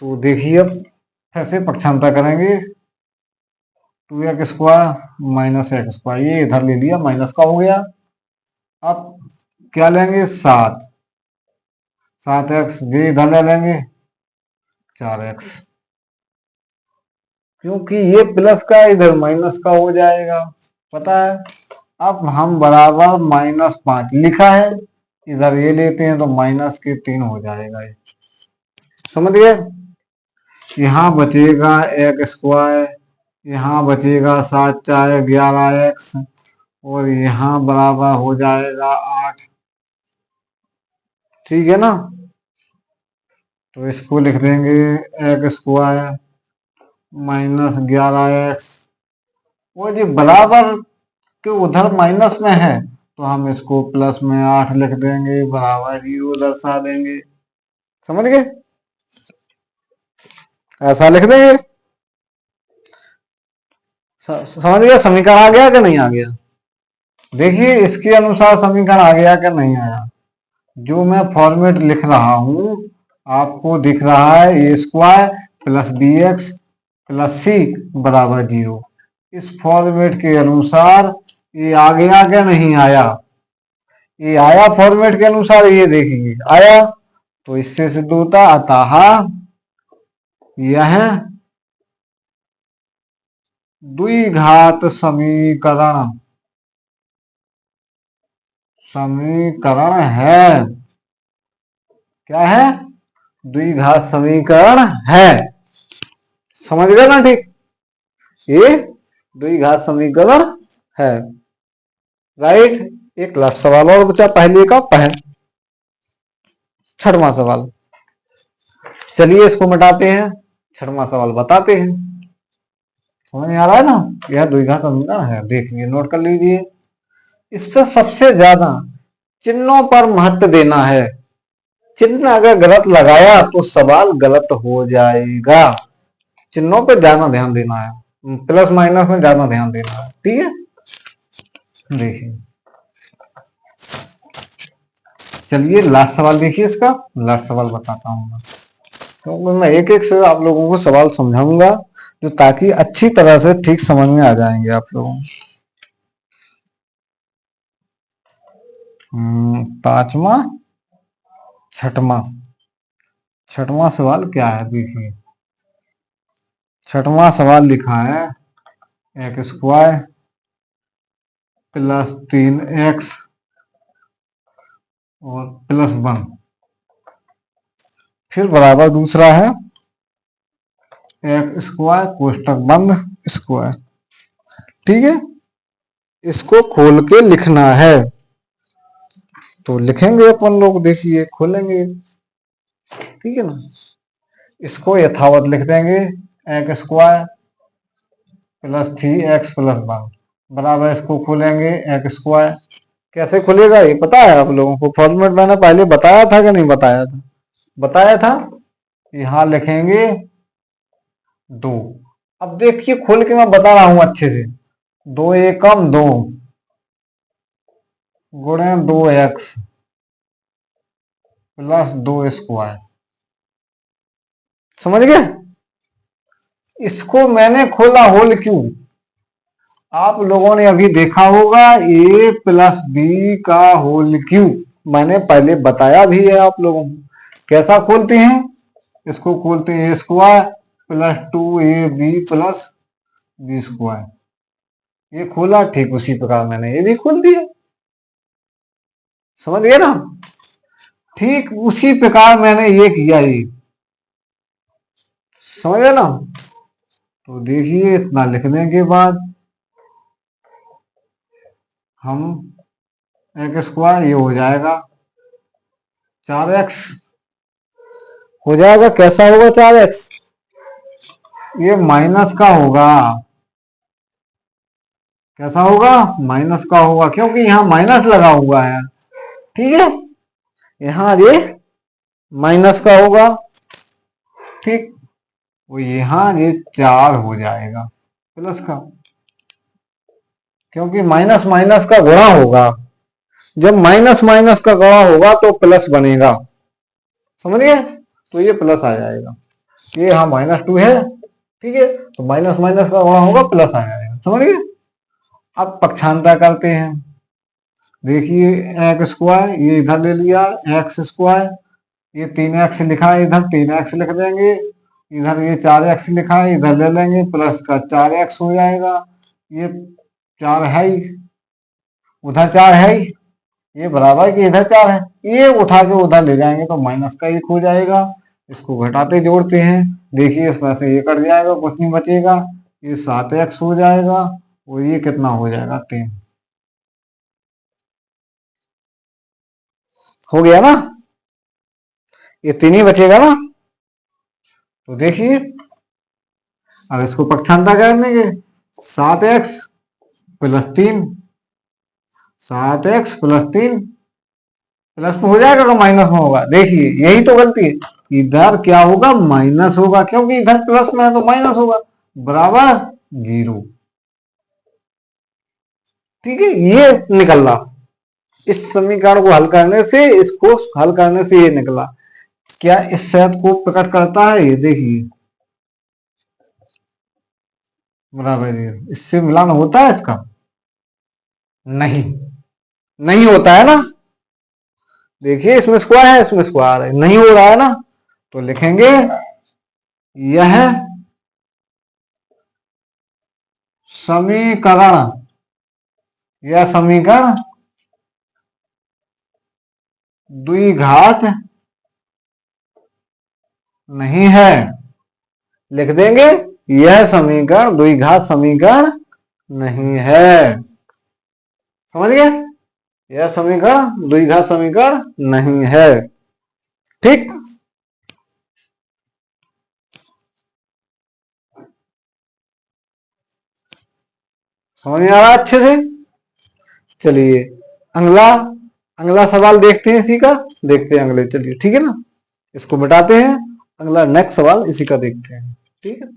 तो देखिए अब फिर से पक्षांतर करेंगे। 2x² - x², ये इधर ले लिया, माइनस का हो गया। अब क्या लेंगे, 7x, ये इधर ले लेंगे 4x, क्योंकि ये प्लस का इधर माइनस का हो जाएगा, पता है। अब हम बराबर -5 लिखा है, इधर ये लेते हैं तो -3 हो जाएगा ये। समझ गए? यहाँ बचेगा एक्स स्क्वायर, यहाँ बचेगा 7 4 11 एक्स, और यहाँ बराबर हो जाएगा 8। ठीक है ना। तो इसको लिख देंगे एक्स स्क्वायर माइनस 11 एक्स, वो जी बराबर के उधर माइनस में है तो हम इसको प्लस में 8 लिख देंगे, बराबर 0 दर्शा देंगे। समझ गए, ऐसा लिख देंगे। समझ गया, समीकरण आ गया कि नहीं आ गया। देखिए इसके अनुसार समीकरण आ गया कि नहीं आया। जो मैं फॉर्मेट लिख रहा हूं आपको दिख रहा है, a square plus b x plus c बराबर 0। इस फॉर्मेट के अनुसार ये आ गया क्या नहीं आया। ये आया फॉर्मेट के अनुसार, ये देखिए आया। तो इससे सिद्ध होता अतः यह द्विघात समीकरण है। क्या है, द्विघात समीकरण है। समझ गए ना, ठीक। ये द्विघात समीकरण है, राइट। एक लास्ट सवाल और बचा पहले का, छठवां सवाल। चलिए इसको मिटाते हैं, छठवां सवाल बताते हैं। समझ में आ रहा है ना, यह द्विघात समीकरण है। देखिए नोट कर लीजिए, इस पर सबसे ज्यादा चिन्हों पर महत्व देना है। चिन्ह अगर गलत लगाया तो सवाल गलत हो जाएगा। चिन्हों पर ज्यादा ध्यान देना है, प्लस माइनस में ज्यादा ध्यान देना है। ठीक है, देखिए चलिए लास्ट सवाल देखिए, इसका लास्ट सवाल बताता हूं मैं। तो मैं एक एक से आप लोगों को सवाल समझाऊंगा, जो ताकि अच्छी तरह से ठीक समझ में आ जाएंगे आप लोगों को। पांचवा छठवां सवाल क्या है, देखिए छठवां सवाल लिखा है एक्स स्क्वायर प्लस 3x और प्लस 1, फिर बराबर दूसरा है एक्स स्क्वायर कोष्टक बंद स्क्वायर। ठीक है, इसको खोल के लिखना है, तो लिखेंगे अपन लोग। देखिए खोलेंगे, ठीक है ना। इसको यथावत लिख देंगे, x square plus 3x plus 1 बराबर, इसको खोलेंगे एक्स स्क्वायर। कैसे खुलेगा ये पता है आप लोगों को, फॉर्मेट मैंने पहले बताया था कि नहीं बताया था, बताया था। यहां लिखेंगे 2। अब देखिए खोल के मैं बता रहा हूं अच्छे से, 2 एकम 2 गुणे 2x प्लस 2 स्क्वायर। समझ गए, इसको मैंने खोला होल क्यों, आप लोगों ने अभी देखा होगा a प्लस बी का होल क्यू, मैंने पहले बताया भी है आप लोगों को। कैसा खोलते हैं, इसको खोलते हैं a square plus 2ab plus B square. ये खोला, ठीक उसी प्रकार मैंने ये भी खोल दिया। समझ गए ना, ठीक उसी प्रकार मैंने ये किया, ये समझ गए ना। तो देखिए इतना लिखने के बाद हम एक्स स्क्वायर ये हो जाएगा 4x हो जाएगा। कैसा होगा 4x, ये माइनस का होगा। कैसा होगा, माइनस का होगा, क्योंकि यहां माइनस लगा हुआ है। ठीक है, यहां ये माइनस का होगा। ठीक, वो यहां ये 4 हो जाएगा प्लस का, क्योंकि माइनस माइनस का गुणा होगा। जब माइनस माइनस का गुणा होगा तो प्लस बनेगा। समझ गए, तो ये प्लस आ जाएगा। ये यहां -2 है, ठीक है, तो माइनस माइनस का गुणा होगा प्लस आ जाएगा। समझ गए, अब पक्षांतर करते हैं। देखिए एक्स स्क्वायर ये इधर ले लिया, एक्स स्क्वायर ये 3x लिखा है, इधर 3x लिख देंगे। इधर ये 4x लिखा है, इधर ले लेंगे, प्लस का 4x हो जाएगा। ये 4 है ही, उधर 4 है ही, ये बराबर कि इधर 4 है, ये उठा के उधर ले जाएंगे तो माइनस का 1 हो जाएगा। इसको घटाते जोड़ते हैं देखिए इसमें से ये कट जाएगा, कुछ नहीं बचेगा, ये 7x हो जाएगा और ये कितना हो जाएगा 3। हो गया ना, ये 3 ही बचेगा ना। तो देखिए अब इसको पक्षांतर कर देंगे, 7x plus 3, 7x plus 3 plus में हो जाएगा कि माइनस में होगा, देखिए यही तो गलती है, इधर क्या होगा माइनस होगा, क्योंकि इधर प्लस में है तो माइनस होगा, बराबर 0। ठीक है, ये निकला इस समीकरण को हल करने से, इसको हल करने से ये निकला। क्या इस शर्त को प्रकट करता है, ये देखिए बराबर 0, इससे मिलान होता है इसका, नहीं, नहीं होता है ना। देखिए इसमें स्क्वायर है, इसमें स्क्वायर है, नहीं हो रहा है ना, तो लिखेंगे यह समीकरण, यह समीकरण द्विघात नहीं है, लिख देंगे यह समीकरण द्विघात समीकरण नहीं है। समझ गए, यह समीकरण द्विघात समीकरण नहीं है। ठीक, समझ में आ रहा है अच्छे से। चलिए अगला, अगला सवाल देखते हैं इसी का, देखते हैं अगले, चलिए ठीक है ना, इसको मिटाते हैं, अगला नेक्स्ट सवाल इसी का देखते हैं। ठीक है,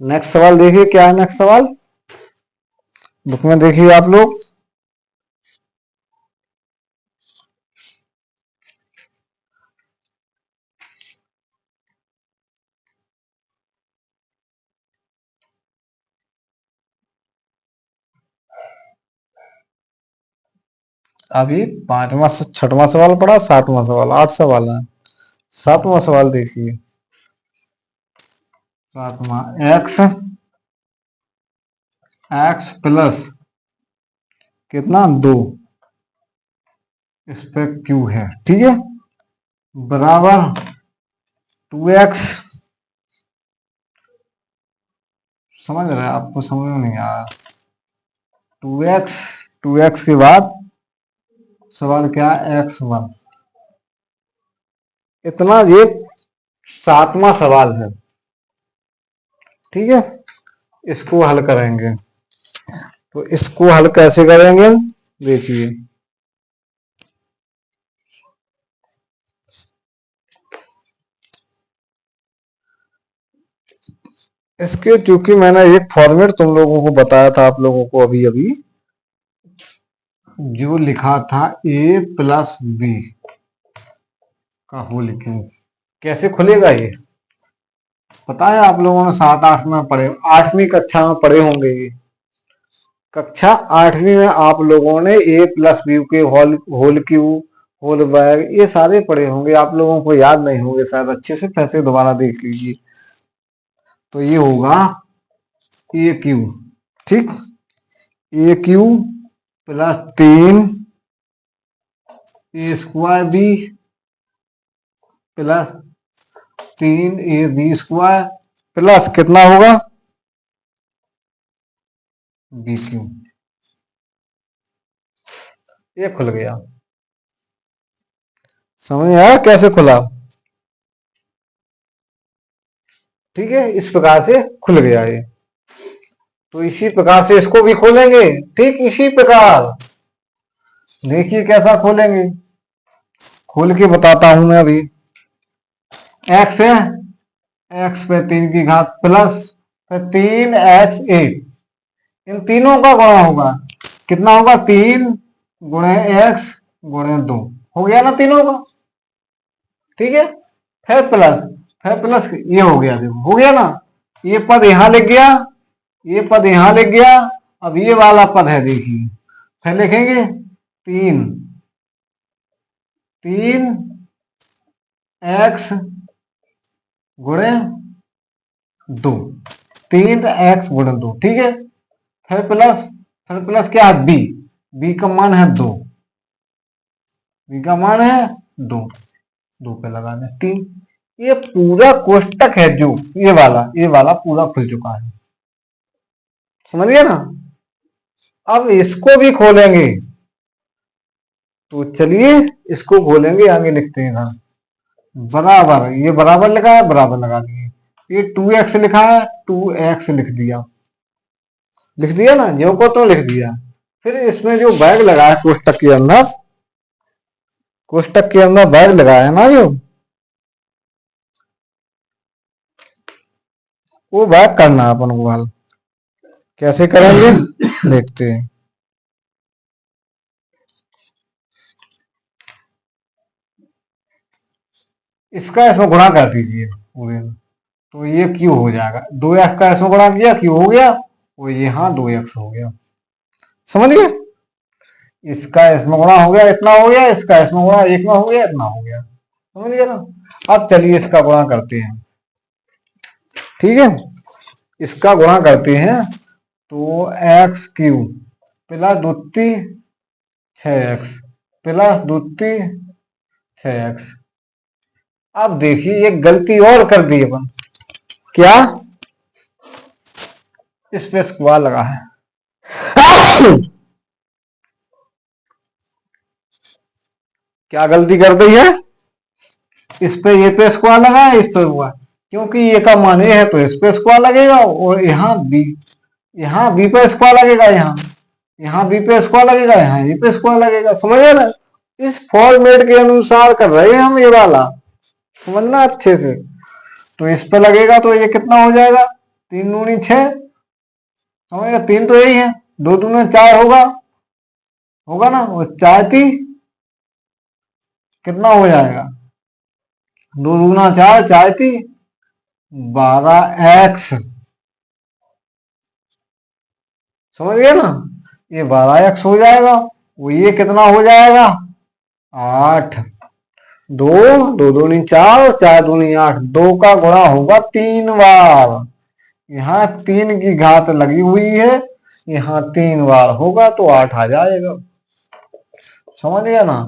नेक्स्ट सवाल देखिए क्या है, नेक्स्ट सवाल बुक में देखिए आप लोग। अभी पांचवा छठवां सवाल पड़ा, सातवां सवाल, 8 सवाल है। सातवां सवाल देखिए, सातवां, एक्स, एक्स प्लस कितना 2 इस पे क्यू है, ठीक है, बराबर 2x, समझ रहे हैं आपको, समझ में नहीं आया, 2x, 2x के बाद सवाल क्या है x1, इतना ये सातवां सवाल है। ठीक है, इसको हल करेंगे, तो इसको हल कैसे करेंगे देखिए, इसके चूंकि मैंने एक फॉर्मेट तुम लोगों को बताया था, आप लोगों को अभी अभी जो लिखा था a प्लस बी का होल क्यूब, कैसे खुलेगा ये पता है आप लोगों ने 7 8 में पढ़े, 8वीं कक्षा में पढ़े होंगे ये, कक्षा 8वीं में आप लोगों ने a प्लस बी के होल क्यूब, होल बैग, ये सारे पढ़े होंगे, आप लोगों को याद नहीं होंगे शायद, अच्छे से फिर से दोबारा देख लीजिए। तो ये होगा ए क्यू, ठीक, a cube plus 3 a square B plus 3 a b square plus कितना होगा बी क्यू, ये खुल गया। समझ में आया कैसे खुला, ठीक है, इस प्रकार से खुल गया ये। तो इसी प्रकार से इसको भी खोलेंगे, ठीक इसी प्रकार, देखिए कैसा खोलेंगे, खोल के बताता हूं मैं अभी। एक्स है, एक्स पे 3 की घात प्लस फिर 3x1, इन तीनों का गुणा होगा, कितना होगा 3 गुणे x गुणे 2, हो गया ना तीनों का, ठीक है, फिर प्लस, फिर प्लस ये हो गया, देखो हो गया ना, ये पद यहां लिख गया, ये पद यहां लिख गया, अब ये वाला पद है देखिए, फिर लिखेंगे 3 3x गुणे 2, 3x गुणे 2, ठीक है, फिर प्लस क्या है बी, बी का मान है 2, बी का मान है 2, 2 पे लगा दें 3। ये पूरा कोष्टक है जो ये वाला पूरा खुल चुका है, समझ गया ना। अब इसको भी खोलेंगे, तो चलिए इसको खोलेंगे, आगे लिखते हैं ना, बराबर, ये बराबर लिखा है, बराबर लगा दिए, ये 2x लिखा है, 2x लिख दिया ना, जो को तो लिख दिया। फिर इसमें जो बैग लगा है कोष्टक के अंदर बैग लगाया है ना जो, वो बैग करना है अपन को हल। कैसे करेंगे देखते हैं। इसका इसमें गुणा कर दीजिए पूरे में, तो ये क्यू हो जाएगा, 2x का इसमें गुणा किया क्यू हो गया, वो यहाँ 2x हो गया, समझ गए। इसका इसमें गुणा हो गया इतना हो गया, इसका इसमें गुणा एक में हो गया इतना हो गया, समझ गए ना। अब चलिए इसका गुणा करते हैं, ठीक है, इसका गुणा करते हैं, तो एक्स क्यू प्लस दूती 6x प्लस दूती 6x। अब देखिए एक गलती और कर दी अपन, क्या, इस पे स्क्वायर लगा है क्या गलती कर दी है, इस पे ये पे स्क्वायर लगा है, इस पे हुआ, क्योंकि ये का मान ए है तो इस पे स्क्वायर लगेगा, और यहाँ बी पे स्क्वायर लगेगा, यहाँ बी पे स्क्वायर लगेगा, यहाँ ए पे स्क्वायर लगेगा, समझ गए ना। इस फॉर्मेट के अनुसार कर रहे हैं हम ये वाला, समझना अच्छे से। तो इस पे लगेगा तो ये कितना हो जाएगा, 3 दूनी 6, समझ गए, 3 तो यही है, 2 दूनी 4 होगा ना, वो 4 थी, कितना हो जाएगा, 2 दूना 4, 4 थी 12x, समझ गए ना, ये 12x हो जाएगा, वो ये कितना हो जाएगा 8, 2 2 दूनी 4 और 4 दूनी 8, 2 का गुणा होगा 3 बार, यहाँ 3 की घात लगी हुई है, यहाँ 3 बार होगा तो 8 आ जाएगा, समझ गया ना।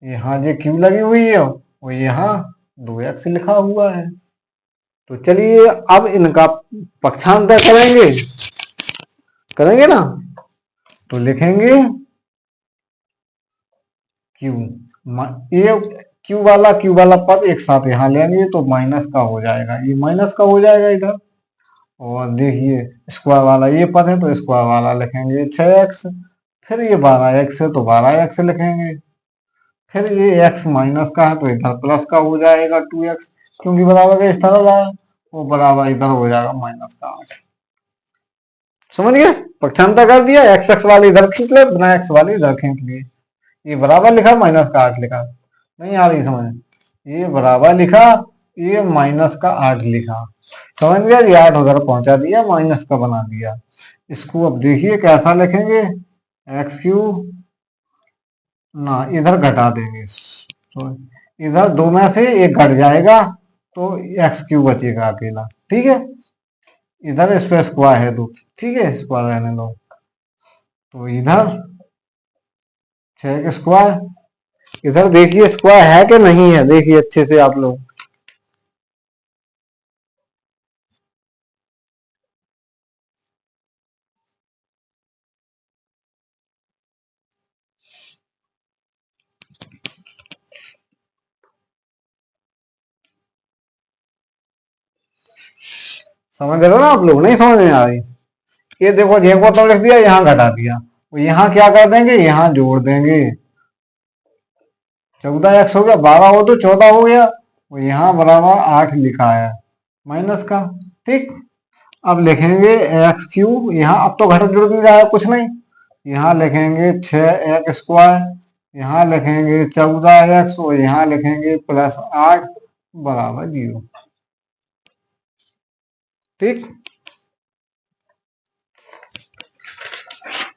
यहाँ जो क्यू लगी हुई है वो यहाँ 2x लिखा हुआ है। तो चलिए अब इनका पक्षांतर करेंगे ना, तो लिखेंगे क्यू, ये क्यू वाला पद एक साथ यहाँ लेंगे तो माइनस का हो जाएगा, ये माइनस का हो जाएगा इधर, और देखिए स्क्वायर वाला ये पद है तो स्क्वायर वाला लिखेंगे 6x, फिर ये 12x है तो 12x लिखेंगे, फिर ये x माइनस का है तो इधर प्लस का हो जाएगा 2x, क्योंकि बराबर का इस तरह है, वो बराबर इधर हो जाएगा माइनस का 8, समझ गए। पक्षांतर कर दिया, एक्स एक्स वाले इधर खींच ले, बिना एक्स वाले इधर खींच लिए, ये बराबर लिखा माइनस का 8 लिखा, नहीं आ रही समझ, ये बराबर लिखा, ये माइनस का 8 लिखा, समझ गया, ये 8 उधर पहुंचा दिया, माइनस का बना दिया। इसको अब देखिए कैसा लिखेंगे, एक्स क्यू ना, इधर घटा देंगे, तो इधर 2 में से एक घट जाएगा तो एक्स क्यू बचेगा अकेला, ठीक है, इधर इस पे स्क्वायर है 2, ठीक है, स्क्वायर रहने दो, तो इधर 6 का स्क्वायर, इधर देखिए स्क्वायर है कि नहीं है, देखिए अच्छे से आप लोग, समझ रहे हो ना आप लोग, नहीं समझ में आ रही, ये देखो जे को तो लिख दिया, यहाँ घटा दिया, यहाँ क्या कर देंगे, यहाँ जोड़ देंगे, 14x हो गया, 12 हो तो 14 हो गया, यहाँ बराबर 8 लिखा है माइनस का, ठीक। अब लिखेंगे एक्स क्यू, यहाँ अब तो घटक जुड़ नहीं रहा है कुछ नहीं, यहाँ लिखेंगे 6x स्क्वायर, यहाँ लिखेंगे 14x और यहाँ लिखेंगे प्लस 8 बराबर 0, ठीक,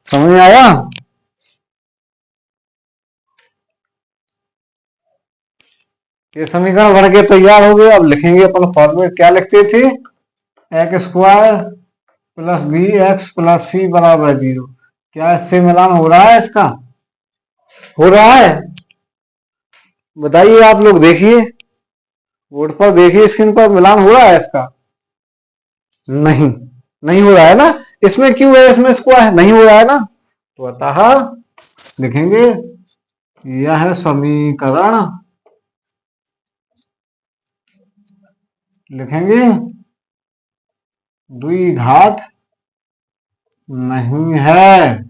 समझ में आया। ये समीकरण बन के तैयार हो गए। अब लिखेंगे अपन फॉर्मूले, क्या लिखते थे, x square plus b x plus c बराबर 0। क्या इससे मिलान हो रहा है इसका? हो रहा है? बताइए आप लोग, देखिए बोर्ड पर, देखिए स्क्रीन पर, मिलान हो रहा है इसका? नहीं, नहीं हो रहा है ना। इसमें क्यों है, इसमें स्क्वायर है, नहीं हो रहा है ना। तो अतः लिखेंगे यह समीकरण, लिखेंगे द्विघात नहीं है।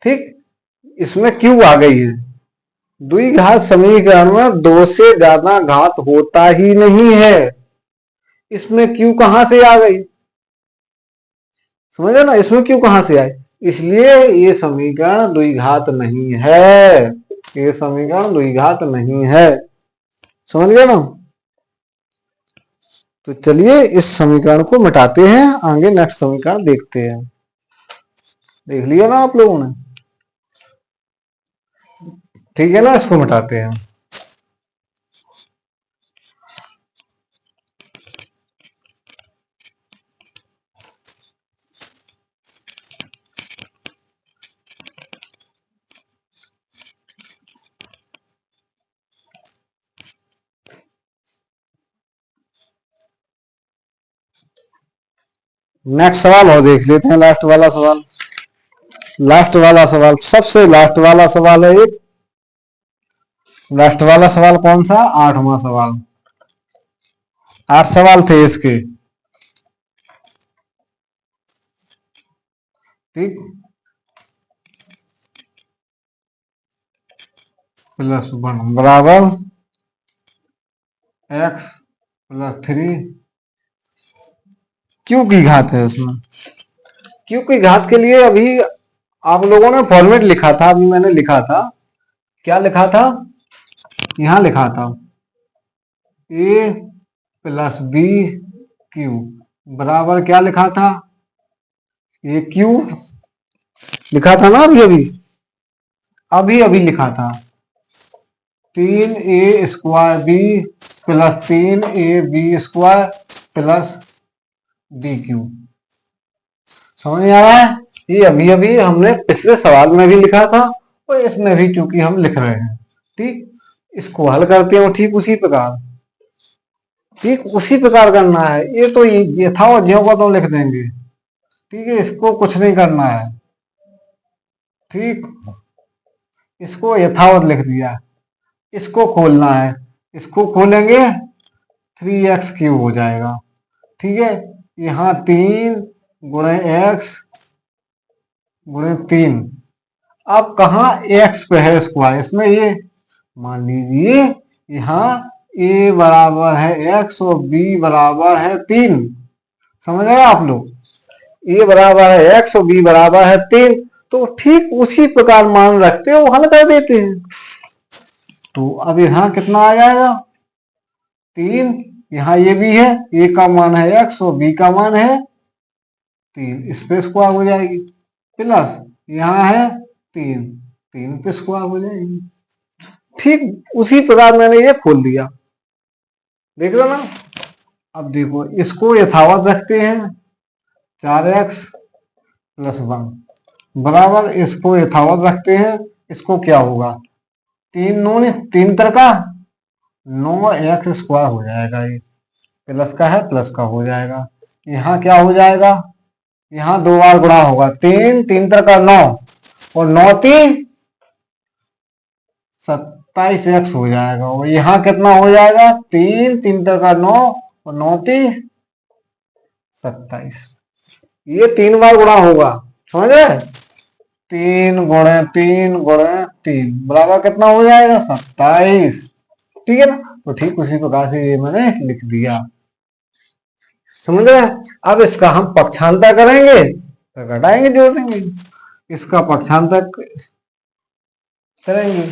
ठीक, इसमें क्यों आ गई है? द्विघात समीकरण में दो से ज्यादा घात होता ही नहीं है। इसमें क्यों कहां से आ गई? समझे ना, इसमें क्यों कहां से आई? इसलिए ये समीकरण द्विघात नहीं है, ये समीकरण द्विघात नहीं है। समझ गए ना। तो चलिए इस समीकरण को मिटाते हैं, आगे नेक्स्ट समीकरण देखते हैं। देख लिया ना आप लोगों ने? ठीक है ना, इसको मिटाते हैं। नेक्स्ट सवाल और देख लेते हैं, लास्ट वाला सवाल। लास्ट वाला सवाल, सबसे लास्ट वाला सवाल है एक। लास्ट वाला सवाल कौन सा? 8वां सवाल। 8 सवाल थे इसके। ठीक, प्लस 1 बराबर एक्स प्लस 3 क्यू की घात है। इसमें क्यू की घात के लिए अभी आप लोगों ने फॉर्मेट लिखा था, अभी मैंने लिखा था। क्या लिखा था? यहां लिखा था ए प्लस बी क्यू बराबर, क्या लिखा था? ये क्यू लिखा था ना अभी अभी, अभी अभी लिखा था 3a square B plus 3ab square plus B cube. समझ में आ रहा है? ये अभी अभी हमने पिछले सवाल में भी लिखा था और इसमें भी क्योंकि हम लिख रहे हैं। ठीक, इसको हल करते हो ठीक उसी प्रकार, ठीक उसी प्रकार करना है। ये तो ये था और ज्यों का तो लिख देंगे। ठीक है, इसको कुछ नहीं करना है। ठीक, इसको यथावत लिख दिया। इसको खोलना है, इसको खोलेंगे 3x³ हो जाएगा। ठीक है, यहाँ 3 गुणे एक्स गुणे 3। अब कहा x पे है स्क्वायर, इसमें ये मान लीजिए यहाँ a बराबर है x और b बराबर है 3। समझ गए आप लोग? a बराबर है x और b बराबर है 3, तो ठीक उसी प्रकार मान रखते हो, हल कर देते हैं। तो अब यहाँ कितना आ जाएगा? 3, यहाँ ये भी है, a का मान है x और b का मान है 3, इस पे स्क्वायर हो जाएगी, प्लस यहाँ है 3, 3 पे स्क्वायर हो जाएगी। ठीक उसी प्रकार मैंने ये खोल दिया, देख लो ना। अब देखो इसको यथावत रखते हैं, 4x प्लस 1 बराबर, इसको यथावत रखते हैं, इसको क्या होगा? 3 नून 3 तरका 9x स्क्वायर हो जाएगा। ये प्लस का है, प्लस का हो जाएगा। यहाँ क्या हो जाएगा? यहाँ 2 बार गुणा होगा, 3 3 तरका 9 और 9 3 27x हो जाएगा। और यहाँ कितना हो जाएगा? 3 3 तरका 9 और 9 3 27। ये 3 बार गुणा होगा, समझे? 3 गुणे 3 गुणे 3 बराबर कितना हो जाएगा? 27। ठीक है ना। तो ठीक उसी प्रकार से ये मैंने लिख दिया, समझ रहे? अब इसका हम पक्षांतर करेंगे तो घटाएंगे जोड़ देंगे, इसका पक्षांतर करेंगे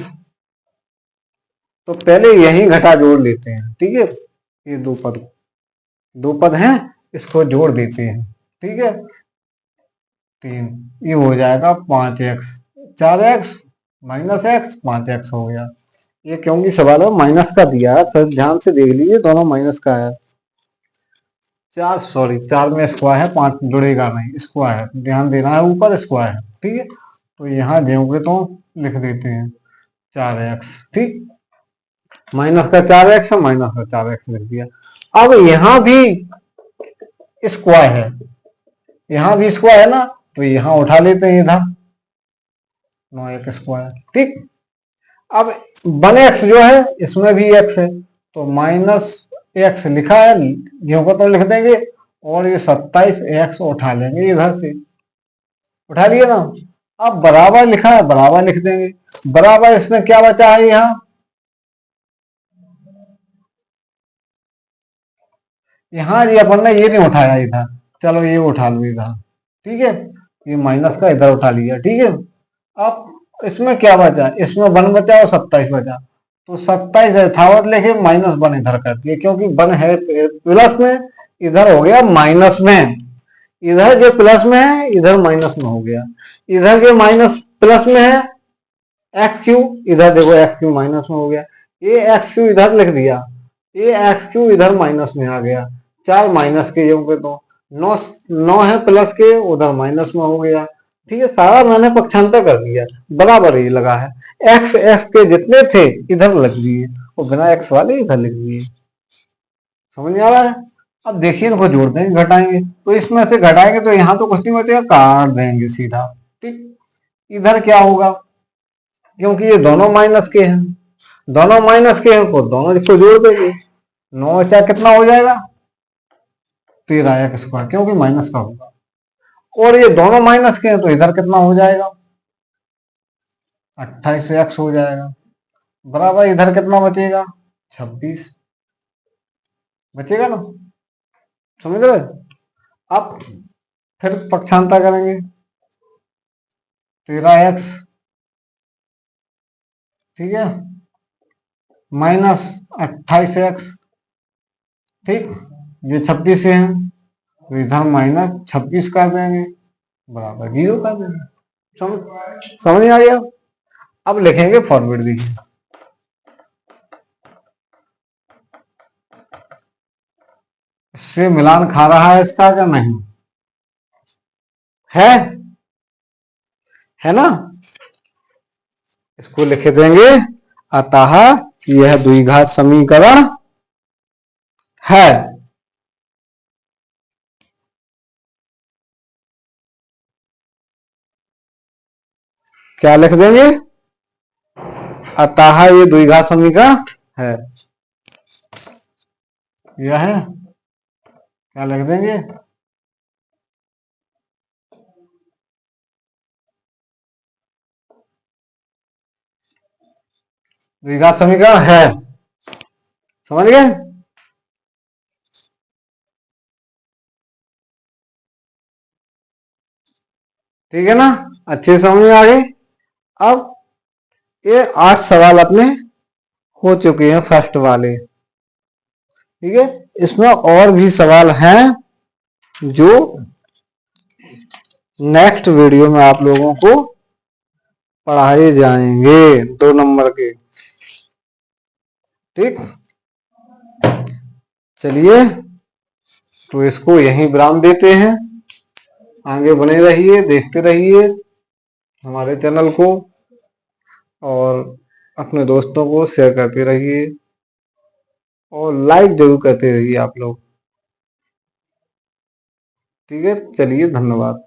तो पहले यही घटा जोड़ लेते हैं। ठीक है, ये दो पद हैं, इसको जोड़ देते हैं। ठीक है, 3 ये हो जाएगा 5x, 4x minus x 5x हो गया। ये क्योंकि सवाल में माइनस का दिया है, फिर ध्यान से देख लीजिए, दोनों माइनस का है। चार में स्क्वायर है, 5 जुड़ेगा नहीं, स्क्वायर ध्यान देना है, ऊपर स्क्वायर। ठीक है, तो यहाँ जोगे तो लिख देते हैं 4x। ठीक, माइनस का 4x, माइनस का 4x लिख दिया। अब यहाँ भी स्क्वायर है, यहाँ भी स्क्वायर है ना, तो यहाँ उठा लेते हैं इधर 9x स्क्वायर। ठीक, अब 1x जो है इसमें भी x है, तो माइनस x लिखा है, ज्यों को तो लिख देंगे, और ये 27x उठा लेंगे इधर से, उठा लिए ना। अब बराबर लिखा है, बराबर लिख देंगे, बराबर इसमें क्या बचा है, यहाँ ये अपन ने ये नहीं उठाया इधर, चलो ये उठा लो इधर। ठीक है, ये माइनस का इधर उठा लिया। ठीक है, अब इसमें क्या बचा, इसमें 1 बचा और 27 बचा, तो 27 यथावत लेके -1 इधर कर दिए, क्योंकि 1 है प्लस में, इधर हो गया माइनस में, इधर जो प्लस में है इधर माइनस में हो गया, इधर जो माइनस प्लस में है एक्स क्यू, इधर देखो एक्स क्यू माइनस में हो गया, ये एक्स क्यू इधर लिख दिया, ये एक्स क्यू इधर माइनस में आ गया, 4 माइनस के योग पे तो 9 है प्लस के, उधर माइनस में हो गया। ठीक है, सारा मैंने पक्षांतर कर दिया, बराबर ही लगा है, एक्स एक्स के जितने थे इधर लिख दिए और बिना एक्स वाले इधर लिख दिए। समझ में आ रहा है? अब देखिए इनको जोड़ देंगे, घटाएंगे, तो इसमें से घटाएंगे तो यहाँ तो कुछ नहीं बचेगा, काट देंगे सीधा। ठीक, इधर क्या होगा, क्योंकि ये दोनों माइनस के हैं, दोनों माइनस के हैं तो दोनों इसको जोड़ देंगे, 9 चार कितना हो जाएगा 13x स्क्वायर, क्योंकि माइनस का होगा, और ये दोनों माइनस के हैं तो इधर कितना हो जाएगा 28x हो जाएगा, बराबर इधर कितना बचेगा 26 बचेगा ना। समझ रहे? अब फिर पक्षांतर करेंगे, 13x, ठीक है, माइनस 28x। ठीक, ये 26 है, तो इधर -26 कर देंगे, बराबर 0 कर देंगे। समझ में आ गया? अब लिखेंगे फॉरवर्ड, देखिए इससे मिलान खा रहा है इसका क्या नहीं है ना, इसको लिख देंगे, अतः यह द्विघात समीकरण है। क्या लिख देंगे, अतः ये द्विघात समीकरण है, यह है, क्या लिख देंगे, द्विघात समीकरण है। समझ गए? ठीक है ना, अच्छे समझ में आ गई। अब ये 8 सवाल अपने हो चुके हैं फर्स्ट वाले। ठीक है, इसमें और भी सवाल हैं जो नेक्स्ट वीडियो में आप लोगों को पढ़ाए जाएंगे, 2 नंबर के। ठीक, चलिए तो इसको यहीं विराम देते हैं, आगे बने रहिए, देखते रहिए हमारे चैनल को, और अपने दोस्तों को शेयर करते रहिए, और लाइक जरूर करते रहिए आप लोग। ठीक है, चलिए, धन्यवाद।